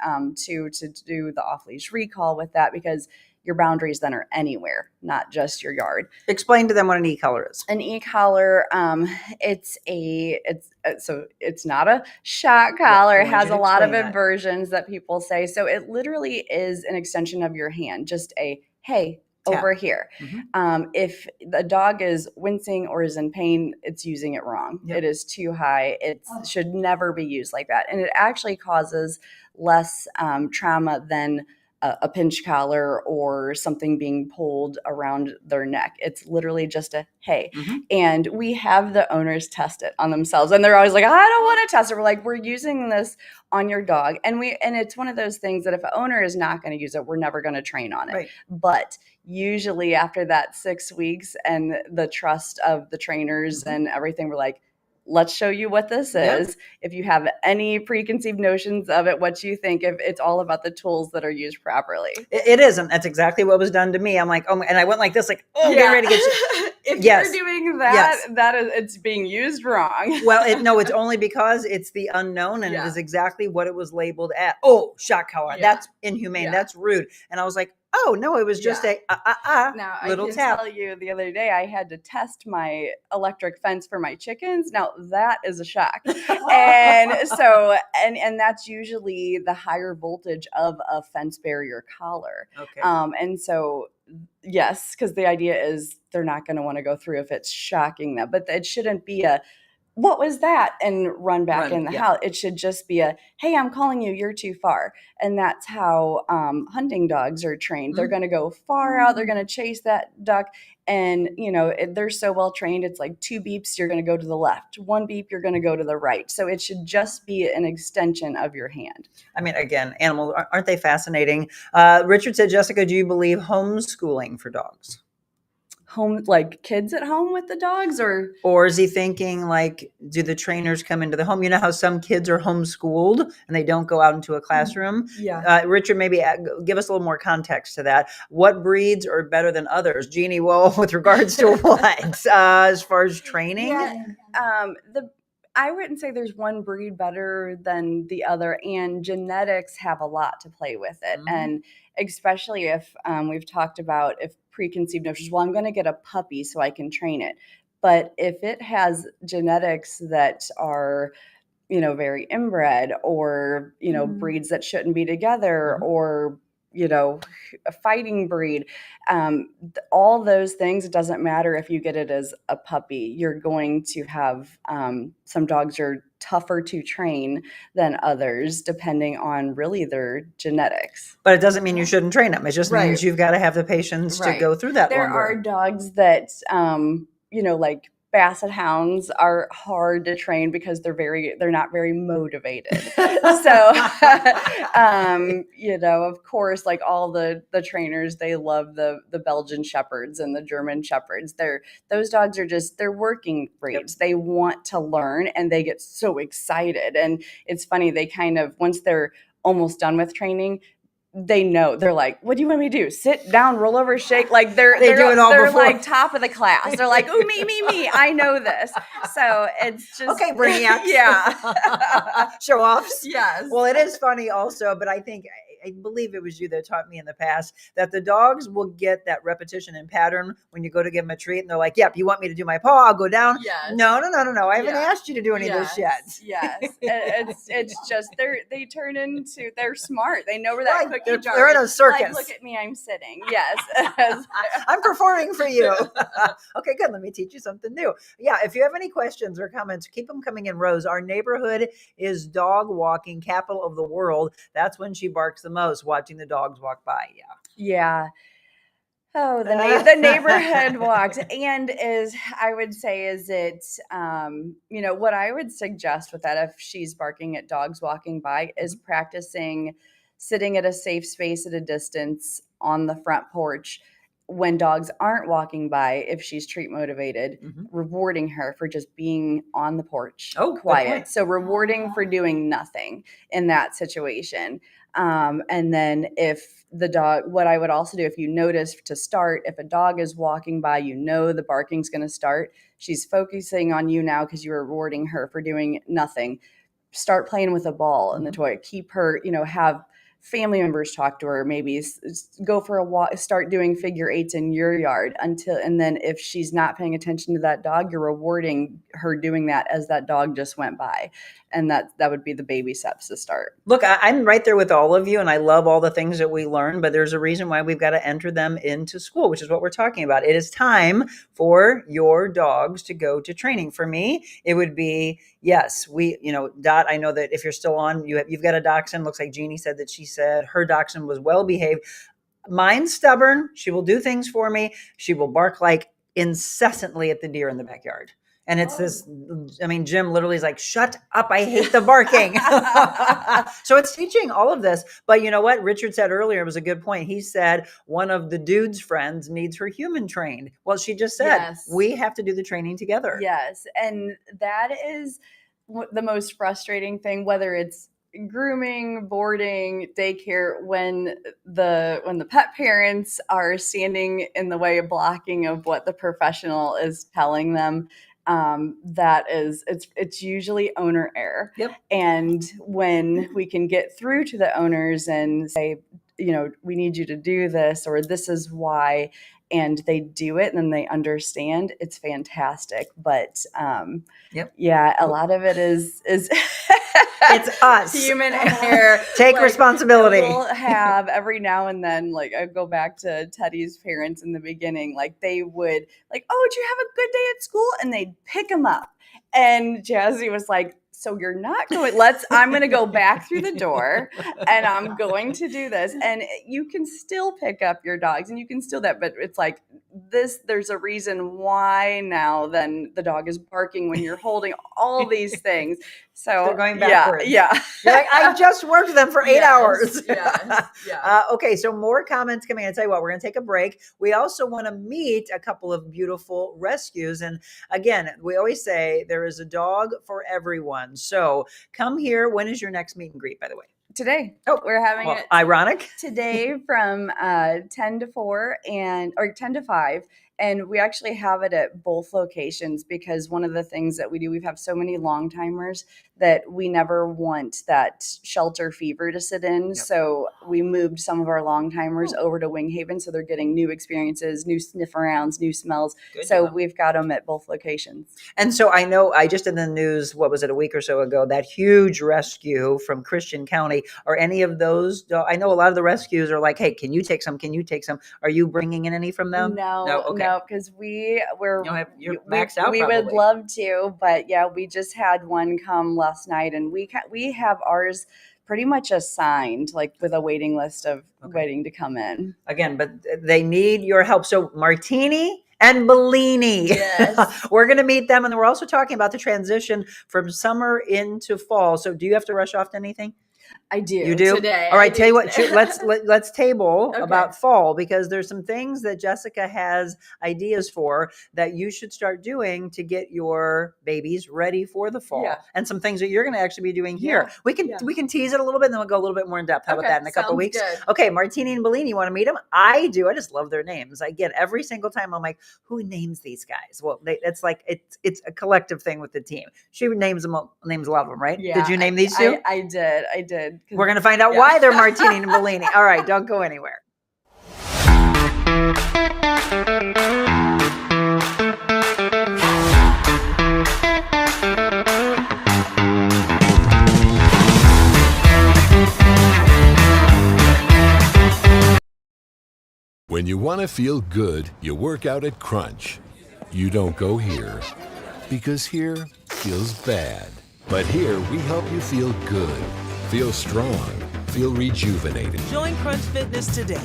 Speaker 3: to do the off-leash recall with that, because your boundaries then are anywhere, not just your yard.
Speaker 1: Explain to them what an e-collar is.
Speaker 3: An e-collar, it's not a shock collar. It has a lot of inversions that people say. So it literally is an extension of your hand, just a, hey,
Speaker 1: tap
Speaker 3: over here.
Speaker 1: Mm-hmm.
Speaker 3: If the dog is wincing or is in pain, it's using it wrong.
Speaker 1: Yep.
Speaker 3: It is too high. It should never be used like that. And it actually causes less trauma than a pinch collar or something being pulled around their neck. It's literally just a, hey.
Speaker 1: Mm-hmm.
Speaker 3: And we have the owners test it on themselves. And they're always like, I don't want to test it. We're like, we're using this on your dog. And it's one of those things that if an owner is not going to use it, we're never going to train on it.
Speaker 1: Right.
Speaker 3: But usually after that 6 weeks and the trust of the trainers
Speaker 1: Mm-hmm.
Speaker 3: and everything, we're like, let's show you what this
Speaker 1: Yep.
Speaker 3: is. If you have any preconceived notions of it, what you think, if it's all about the tools that are used properly.
Speaker 1: It is, and that's exactly what was done to me. I'm like, oh, and I went like this, like, oh, get ready to get you.
Speaker 3: If
Speaker 1: Yes.
Speaker 3: you're doing that,
Speaker 1: Yes.
Speaker 3: that is, it's being used wrong.
Speaker 1: Well, it's only because it's the unknown, and it is exactly what it was labeled at. Oh, shock collar.
Speaker 3: Yeah.
Speaker 1: That's inhumane.
Speaker 3: Yeah.
Speaker 1: That's rude. And I was like, oh no, it was just
Speaker 3: Yeah. Now,
Speaker 1: little
Speaker 3: I can
Speaker 1: tap.
Speaker 3: tell you the other day I had to test my electric fence for my chickens. Now that is a shock. And so, and that's usually the higher voltage of a fence barrier collar.
Speaker 1: Okay.
Speaker 3: And so, yes, because the idea is they're not going to want to go through if it's shocking them, but it shouldn't be a, what was that? And run back in the house. It should just be a, hey, I'm calling you, you're too far. And that's how hunting dogs are trained. They're going to go far out. They're going to chase that duck. And, they're so well trained. It's like 2 beeps, you're going to go to the left. 1 beep, you're going to go to the right. So it should just be an extension of your hand.
Speaker 1: I mean, again, animals, aren't they fascinating? Richard said, Jessica, do you believe homeschooling for dogs?
Speaker 3: Home, like kids at home with the dogs,
Speaker 1: or is he thinking like, do the trainers come into the home? You know how some kids are homeschooled and they don't go out into a classroom?
Speaker 3: Yeah.
Speaker 1: Richard, maybe give us a little more context to that. What breeds are better than others? Jeannie, well, with regards to what? As far as training?
Speaker 3: Yeah. I wouldn't say there's one breed better than the other, and genetics have a lot to play with it.
Speaker 1: Mm-hmm.
Speaker 3: And especially if we've talked about if preconceived notions, well, I'm going to get a puppy so I can train it. But if it has genetics that are, very inbred, or, breeds that shouldn't be together, or, a fighting breed, all those things, it doesn't matter if you get it as a puppy. You're going to have some dogs are tougher to train than others, depending on really their genetics.
Speaker 1: But it doesn't mean you shouldn't train them. It just means you've got to have the patience to go through that
Speaker 3: There
Speaker 1: longer.
Speaker 3: are dogs that, like Basset hounds are hard to train because they're not very motivated. So, of course, like all the trainers, they love the Belgian Shepherds and the German Shepherds. Those dogs are they're working breeds. Yep. They want to learn and they get so excited. And it's funny, they kind of, once they're almost done with training, they know. They're like, what do you want me to do? Sit down, roll over, shake. Like they're
Speaker 1: do it all
Speaker 3: they're
Speaker 1: before.
Speaker 3: like top of the class. They're like, ooh, me. I know this. So it's just
Speaker 1: okay, brainiacs.
Speaker 3: Yeah.
Speaker 1: Show offs.
Speaker 3: Yes.
Speaker 1: Well, it is funny also, but I believe it was you that taught me in the past that the dogs will get that repetition and pattern when you go to give them a treat and they're like, yep, you want me to do my paw? I'll go down.
Speaker 3: Yes.
Speaker 1: No. I haven't asked you to do any of this yet.
Speaker 3: Yes. It's just they're smart. They know where that cookie jar is.
Speaker 1: They're in a circus.
Speaker 3: Like, look at me, I'm sitting. Yes.
Speaker 1: I'm performing for you. Okay, good. Let me teach you something new. Yeah, if you have any questions or comments, keep them coming in, Rose. Our neighborhood is dog walking capital of the world. That's when she barks the most, watching the dogs walk by.
Speaker 3: Yeah. Oh, the neighborhood walks. And I would say what I would suggest with that, if she's barking at dogs walking by, is practicing sitting at a safe space at a distance on the front porch when dogs aren't walking by, if she's treat motivated, rewarding her for just being on the porch, quiet. So rewarding for doing nothing in that situation. And then if the dog, what I would also do, if you notice to start, if a dog is walking by, the barking's going to start. She's focusing on you now because you're rewarding her for doing nothing. Start playing with a ball and the toy. Keep her, have family members talk to her, maybe go for a walk, start doing figure eights in your yard and then if she's not paying attention to that dog, you're rewarding her doing that as that dog just went by. And that would be the baby steps to start.
Speaker 1: Look, I'm right there with all of you, and I love all the things that we learn, but there's a reason why we've got to enter them into school, which is what we're talking about. It is time for your dogs to go to training. For me, it would be, yes, Dot, I know that if you're still on, you've got a dachshund. Looks like Jeannie said that she said her dachshund was well behaved. Mine's stubborn. She will do things for me. She will bark like incessantly at the deer in the backyard. And it's Jim literally is like, shut up. I hate the barking. So it's teaching all of this. But you know what? Richard said earlier, it was a good point. He said one of the dude's friends needs her human trained. Well, she just said, we have to do the training together.
Speaker 3: Yes. And that is the most frustrating thing, whether it's grooming, boarding, daycare, when the pet parents are standing in the way of blocking of what the professional is telling them. It's usually owner error.
Speaker 1: Yep.
Speaker 3: And when we can get through to the owners and say, we need you to do this, or this is why, and they do it and then they understand, it's fantastic. But a lot of it is
Speaker 1: it's us,
Speaker 3: human error.
Speaker 1: Take responsibility.
Speaker 3: We'll have every now and then, like I go back to Teddy's parents in the beginning, like they would oh, did you have a good day at school? And they'd pick him up. And Jazzy was like, so you're not going, I'm going to go back through the door and I'm going to do this. And you can still pick up your dogs and you can still but it's like there's a reason why now then the dog is barking when you're holding all these things. So
Speaker 1: they're going backwards.
Speaker 3: Yeah.
Speaker 1: You're like, I just worked them for 8 hours.
Speaker 3: Yes. Yeah.
Speaker 1: Okay. So more comments coming in. I tell you what, we're going to take a break. We also want to meet a couple of beautiful rescues. And again, we always say there is a dog for everyone. So come here. When is your next meet and greet, by the way?
Speaker 3: Today. We're having it
Speaker 1: ironic
Speaker 3: today from 10 to 4 or 10 to 5. And we actually have it at both locations because one of the things that we do, we have so many long timers that we never want that shelter fever to sit in. Yep. So we moved some of our long timers over to Wing Haven. So they're getting new experiences, new sniff arounds, new smells. Good job. We've got them at both locations.
Speaker 1: And so I know I just in the news, what was it, a week or so ago, that huge rescue from Christian County. Are any of those, I know a lot of the rescues are like, hey, can you take some? Can you take some? Are you bringing in any from them?
Speaker 3: No, because you're
Speaker 1: maxed out.
Speaker 3: We would love to, but we just had one come last night, and we have ours pretty much assigned, like with a waiting list of waiting to come in.
Speaker 1: Again, but they need your help. So Martini and Bellini.
Speaker 3: Yes.
Speaker 1: We're going to meet them. And then we're also talking about the transition from summer into fall. So do you have to rush off to anything?
Speaker 3: I do.
Speaker 1: You do?
Speaker 3: Today.
Speaker 1: All right.
Speaker 3: I
Speaker 1: Tell you
Speaker 3: do
Speaker 1: what,
Speaker 3: today.
Speaker 1: let's table
Speaker 3: Okay.
Speaker 1: about fall, because there's some things that Jessica has ideas for that you should start doing to get your babies ready for the fall,
Speaker 3: Yeah.
Speaker 1: and some things that you're going to actually be doing here.
Speaker 3: Yeah.
Speaker 1: We can tease it a little bit, and then we'll go a little bit more in depth. How about
Speaker 3: Okay,
Speaker 1: that in a couple
Speaker 3: sounds
Speaker 1: weeks?
Speaker 3: good.
Speaker 1: Okay, Martini and Bellini, you want to meet them? I do. I just love their names. I get every single time. I'm like, who names these guys? Well, it's like it's a collective thing with the team. She names a lot of them, right?
Speaker 3: Yeah,
Speaker 1: Did you name these two?
Speaker 3: I did.
Speaker 1: We're going to find out
Speaker 3: Yeah.
Speaker 1: why they're Martini and Bellini. All right, don't go anywhere.
Speaker 7: When you want to feel good, you work out at Crunch. You don't go here, because here feels bad. But here we help you feel good, feel strong, feel rejuvenated.
Speaker 8: Join Crunch Fitness today.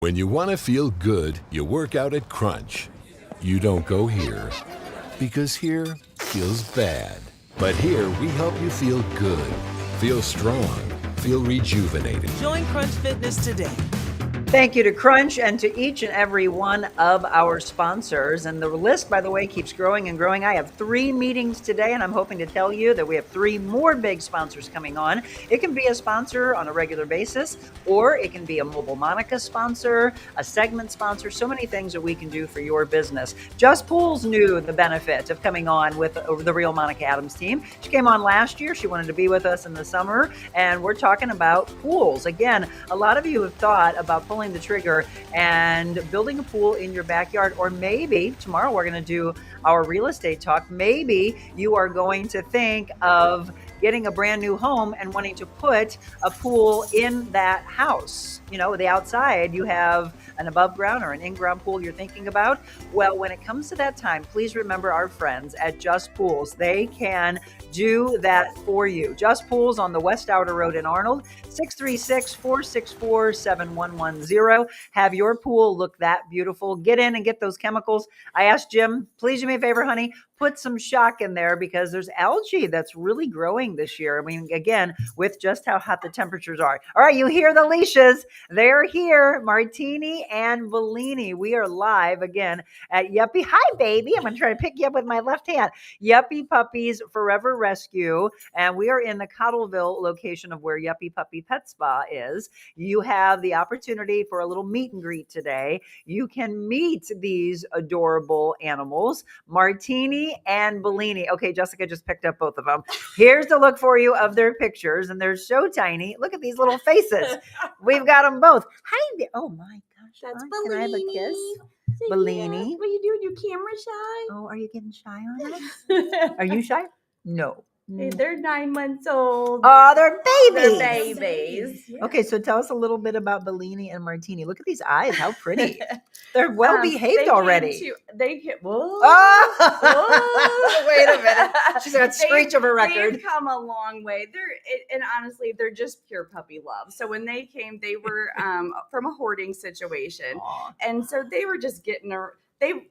Speaker 7: When you want to feel good, you work out at Crunch. You don't go here, because here feels bad. But here we help you feel good, feel strong, feel rejuvenated.
Speaker 8: Join Crunch Fitness today.
Speaker 1: Thank you to Crunch and to each and every one of our sponsors. And the list, by the way, keeps growing and growing. I have 3 meetings today, and I'm hoping to tell you that we have 3 more big sponsors coming on. It can be a sponsor on a regular basis, or it can be a Mobile Monica sponsor, a segment sponsor, so many things that we can do for your business. Just Pools knew the benefit of coming on with the Real Monica Adams team. She came on last year. She wanted to be with us in the summer, and we're talking about pools. Again, a lot of you have thought about pulling the trigger and building a pool in your backyard, or maybe tomorrow we're going to do our real estate talk. Maybe you are going to think of getting a brand new home and wanting to put a pool in that house. You know, the outside, you have an above ground or an in-ground pool you're thinking about. Well, when it comes to that time, please remember our friends at Just Pools. They can do that for you. Just Pools on the West Outer Road in Arnold, 636-464-7110. Have your pool look that beautiful. Get in and get those chemicals. I asked Jim, please do me a favor, honey, put some shock in there, because there's algae that's really growing this year. I mean, again, with just how hot the temperatures are. All right, you hear the leashes. They're here. Martini and Bellini. We are live again at Yuppy. Hi, baby. I'm going to try to pick you up with my left hand. Yuppy Puppies Forever Rescue. And we are in the Cottleville location of where Yuppy Puppy Pet Spa is. You have the opportunity for a little meet and greet today. You can meet these adorable animals, Martini and Bellini. Okay, Jessica just picked up both of them. Here's the look for you of their pictures, and they're so tiny. Look at these little faces. We've got them both. Hi. Oh my gosh.
Speaker 9: That's
Speaker 1: Hi, can I have a kiss?
Speaker 9: Say
Speaker 1: Bellini.
Speaker 9: yes. What are you doing? You camera shy?
Speaker 1: Oh, are you getting shy on us? Are you shy? No.
Speaker 9: Hey, they're 9 months old.
Speaker 1: Oh, they're babies.
Speaker 9: They're babies.
Speaker 1: Okay, so tell us a little bit about Bellini and Martini. Look at these eyes. How pretty. They're well behaved already.
Speaker 3: Whoa.
Speaker 1: Oh, wait a minute. She's got screech of a record.
Speaker 3: They've come a long way. And honestly, they're just pure puppy love. So when they came, they were from a hoarding situation.
Speaker 1: Aw.
Speaker 3: And so they were just getting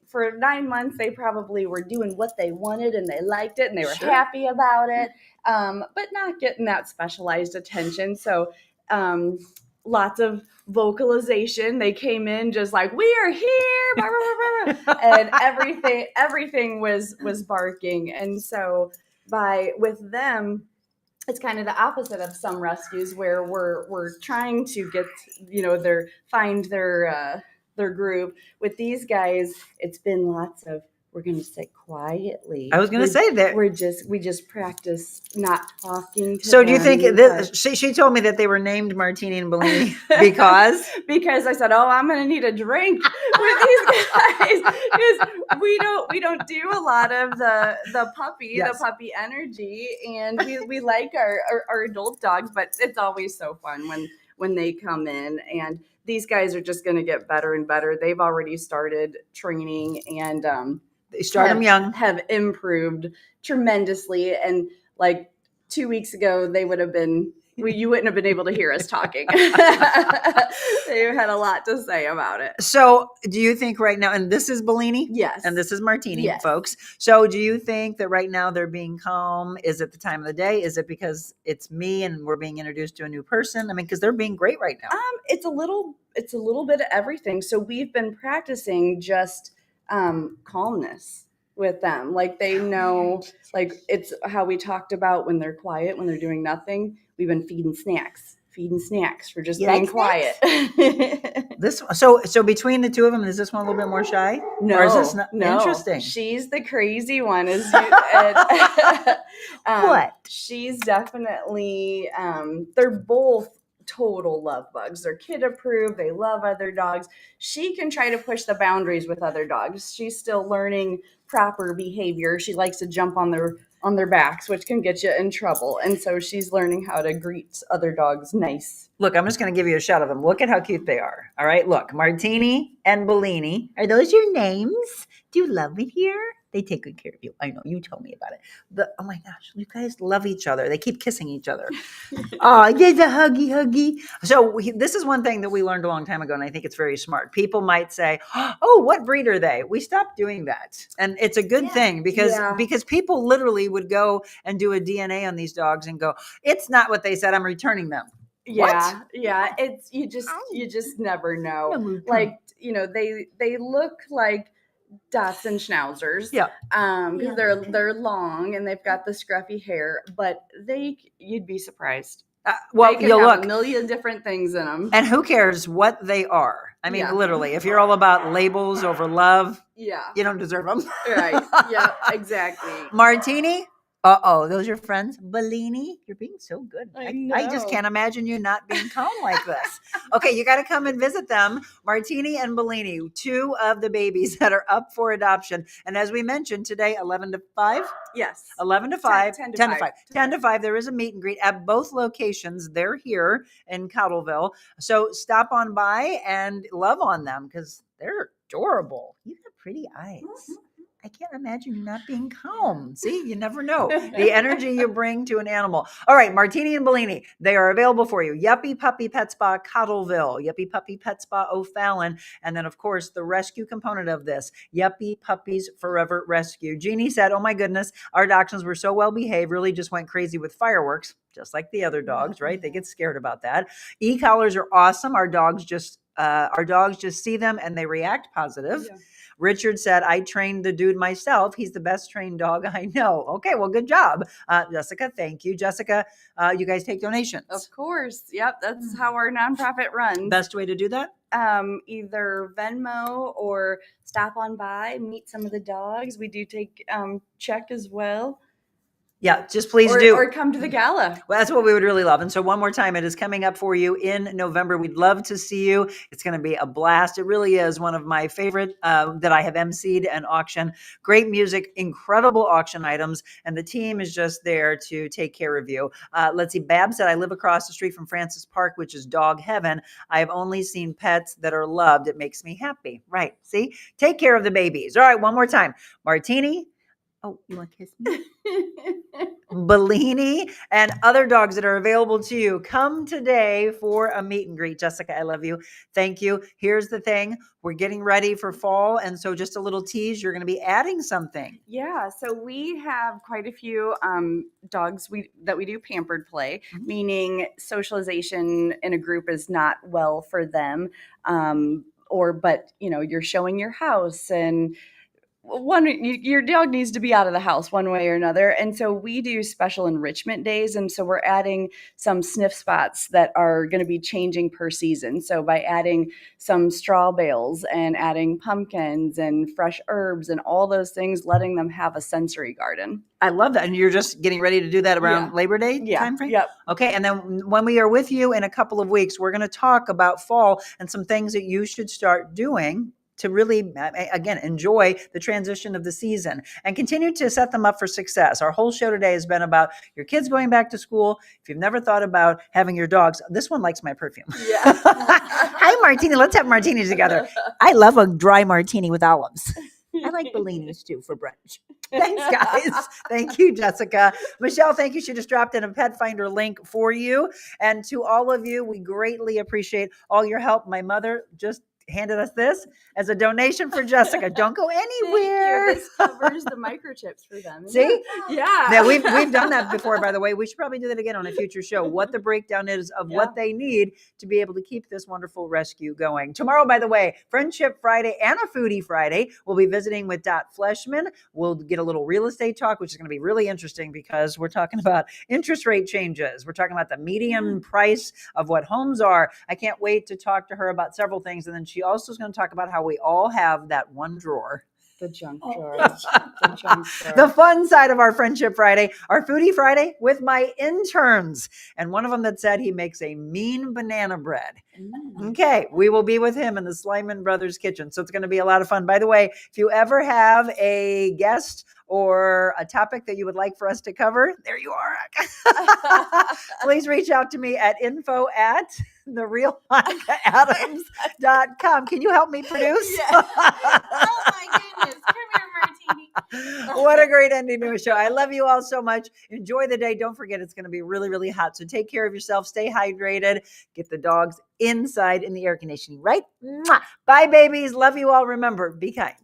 Speaker 3: for 9 months, they probably were doing what they wanted, and they liked it, and they were
Speaker 1: Sure.
Speaker 3: happy about it, but not getting that specialized attention. So lots of vocalization. They came in just like, we are here, blah, blah, blah, blah. And everything was barking. And so with them, it's kind of the opposite of some rescues where we're trying to get, find their group. With these guys, it's been lots of, we're going to sit quietly.
Speaker 1: I was going to say that.
Speaker 3: We just practice not talking to
Speaker 1: So do you
Speaker 3: them,
Speaker 1: think she told me that they were named Martini and Bellini because?
Speaker 3: Because I said, oh, I'm going to need a drink with these guys, because we don't do a lot of the puppy energy, and we like our adult dogs, but it's always so fun when they come in. And these guys are just going to get better and better. They've already started training, and
Speaker 1: They start them young.
Speaker 3: Have improved tremendously. And like 2 weeks ago, they would have been you wouldn't have been able to hear us talking. They had a lot to say about it.
Speaker 1: So do you think right now, and this is Bellini?
Speaker 3: Yes.
Speaker 1: And this is Martini,
Speaker 3: Yes.
Speaker 1: folks. So do you think that right now they're being calm? Is it the time of the day? Is it because it's me and we're being introduced to a new person? I mean, because they're being great right now.
Speaker 3: It's a little bit of everything. So we've been practicing just calmness with them. Like they know, like it's how we talked about when they're quiet, when they're doing nothing. We've been feeding snacks for just
Speaker 1: You
Speaker 3: being
Speaker 1: like
Speaker 3: quiet.
Speaker 1: So between the two of them, is this one a little bit more shy?
Speaker 3: No,
Speaker 1: Or is this not
Speaker 3: no.
Speaker 1: interesting?
Speaker 3: She's the crazy one.
Speaker 1: What?
Speaker 3: She's definitely. They're both total love bugs. They're kid approved. They love other dogs. She can try to push the boundaries with other dogs. She's still learning proper behavior. She likes to jump on their backs, which can get you in trouble. And so she's learning how to greet other dogs nice.
Speaker 1: Look, I'm just going to give you a shot of them. Look at how cute they are. All right. Look, Martini and Bellini. Are those your names? Do you love it here? They take good care of you. I know. You told me about it. Oh my gosh. You guys love each other. They keep kissing each other. Oh, there's a huggy. So this is one thing that we learned a long time ago, and I think it's very smart. People might say, oh, what breed are they? We stopped doing that. And it's a good thing because people literally would go and do a DNA on these dogs and go, it's not what they said. I'm returning them.
Speaker 3: Yeah.
Speaker 1: What?
Speaker 3: Yeah. It's you just never know. Like, they look like Dachshund schnauzers.
Speaker 1: Yeah.
Speaker 3: Because they're long and they've got the scruffy hair, but you'd be surprised.
Speaker 1: Well,
Speaker 3: they can
Speaker 1: you'll
Speaker 3: have
Speaker 1: look.
Speaker 3: a million different things in them.
Speaker 1: And who cares what they are? I mean, literally, if you're all about labels over love, you don't deserve them.
Speaker 3: Right. Yeah, exactly.
Speaker 1: Martini? Uh-oh, those are friends? Bellini? You're being so good. I just
Speaker 3: know.
Speaker 1: can't imagine you not being calm like this. Okay, you got to come and visit them. Martini and Bellini, two of the babies that are up for adoption. And as we mentioned today, 11 to 5?
Speaker 3: Yes.
Speaker 1: 11 to 5.
Speaker 3: 10 to
Speaker 1: 10 to
Speaker 3: 5.
Speaker 1: 5. 10 to 5. There is a meet and greet at both locations. They're here in Cottleville. So stop on by and love on them because they're adorable. You have pretty eyes. I can't imagine you not being calm. See, you never know the energy you bring to an animal. All right, Martini and Bellini, they are available for you. Yuppy Puppy Pet Spa, Cottleville, Yuppy Puppy Pet Spa, O'Fallon, and then, of course, the rescue component of this, Yuppy Puppies Forever Rescue. Jeannie said, oh my goodness, our dachshunds were so well behaved, really just went crazy with fireworks, just like the other dogs, right? They get scared about that. E-collars are awesome. Our dogs just see them and they react positive. Yeah. Richard said, I trained the dude myself. He's the best trained dog I know. Okay, well, good job. Jessica, thank you. Jessica, you guys take donations.
Speaker 3: Of course. Yep, that's how our nonprofit runs.
Speaker 1: Best way to do that?
Speaker 3: Either Venmo or stop on by, meet some of the dogs. We do take check as well.
Speaker 1: Yeah, just please do.
Speaker 3: Or come to the gala.
Speaker 1: Well, that's what we would really love. And so one more time, it is coming up for you in November. We'd love to see you. It's going to be a blast. It really is one of my favorite that I have emceed an auction. Great music, incredible auction items, and the team is just there to take care of you. Let's see. Bab said, I live across the street from Francis Park, which is dog heaven. I have only seen pets that are loved. It makes me happy. Right. See? Take care of the babies. All right, one more time. Martini. Oh, you want to kiss me? Bellini and other dogs that are available to you. Come today for a meet and greet. Jessica, I love you. Thank you. Here's the thing. We're getting ready for fall. And so just a little tease, you're going to be adding something.
Speaker 3: Yeah. So we have quite a few dogs that we do pampered play, meaning socialization in a group is not well for them. But you're showing your house and your dog needs to be out of the house one way or another. And so we do special enrichment days. And so we're adding some sniff spots that are going to be changing per season. So by adding some straw bales and adding pumpkins and fresh herbs and all those things, letting them have a sensory garden.
Speaker 1: I love that. And you're just getting ready to do that around Labor Day timeframe?
Speaker 3: Yep.
Speaker 1: Okay. And then when we are with you in a couple of weeks, we're going to talk about fall and some things that you should start doing to really, again, enjoy the transition of the season and continue to set them up for success. Our whole show today has been about your kids going back to school. If you've never thought about having your dogs, this one likes my perfume.
Speaker 3: Yeah.
Speaker 1: Hi, Martini. Let's have martinis together. I love a dry martini with olives. I like Bellini's too for brunch. Thanks, guys. Thank you, Jessica. Michelle, thank you. She just dropped in a pet finder link for you. And to all of you, we greatly appreciate all your help. My mother just handed us this as a donation for Jessica. Don't go anywhere.
Speaker 3: This covers the microchips for them.
Speaker 1: See?
Speaker 3: Yeah.
Speaker 1: Now, we've done that before, by the way. We should probably do that again on a future show, what the breakdown is of what they need to be able to keep this wonderful rescue going. Tomorrow, by the way, Friendship Friday and a Foodie Friday. We'll be visiting with Dot Fleshman. We'll get a little real estate talk, which is going to be really interesting because we're talking about interest rate changes. We're talking about the median price of what homes are. I can't wait to talk to her about several things. And then she also is going to talk about how we all have that one drawer.
Speaker 3: The junk drawer. The junk drawer.
Speaker 1: The fun side of our Friendship Friday, our Foodie Friday with my interns. And one of them that said he makes a mean banana bread. Okay, we will be with him in the Slyman Brothers kitchen. So it's going to be a lot of fun. By the way, if you ever have a guest or a topic that you would like for us to cover, there you are. Please reach out to me at info@TheRealMonicaAdams.com. Can you help me produce?
Speaker 9: Oh my goodness. Come here, Martini.
Speaker 1: What a great ending to a show. I love you all so much. Enjoy the day. Don't forget, it's going to be really, really hot. So take care of yourself. Stay hydrated. Get the dogs inside in the air conditioning, right? Mwah. Bye, babies. Love you all. Remember, be kind.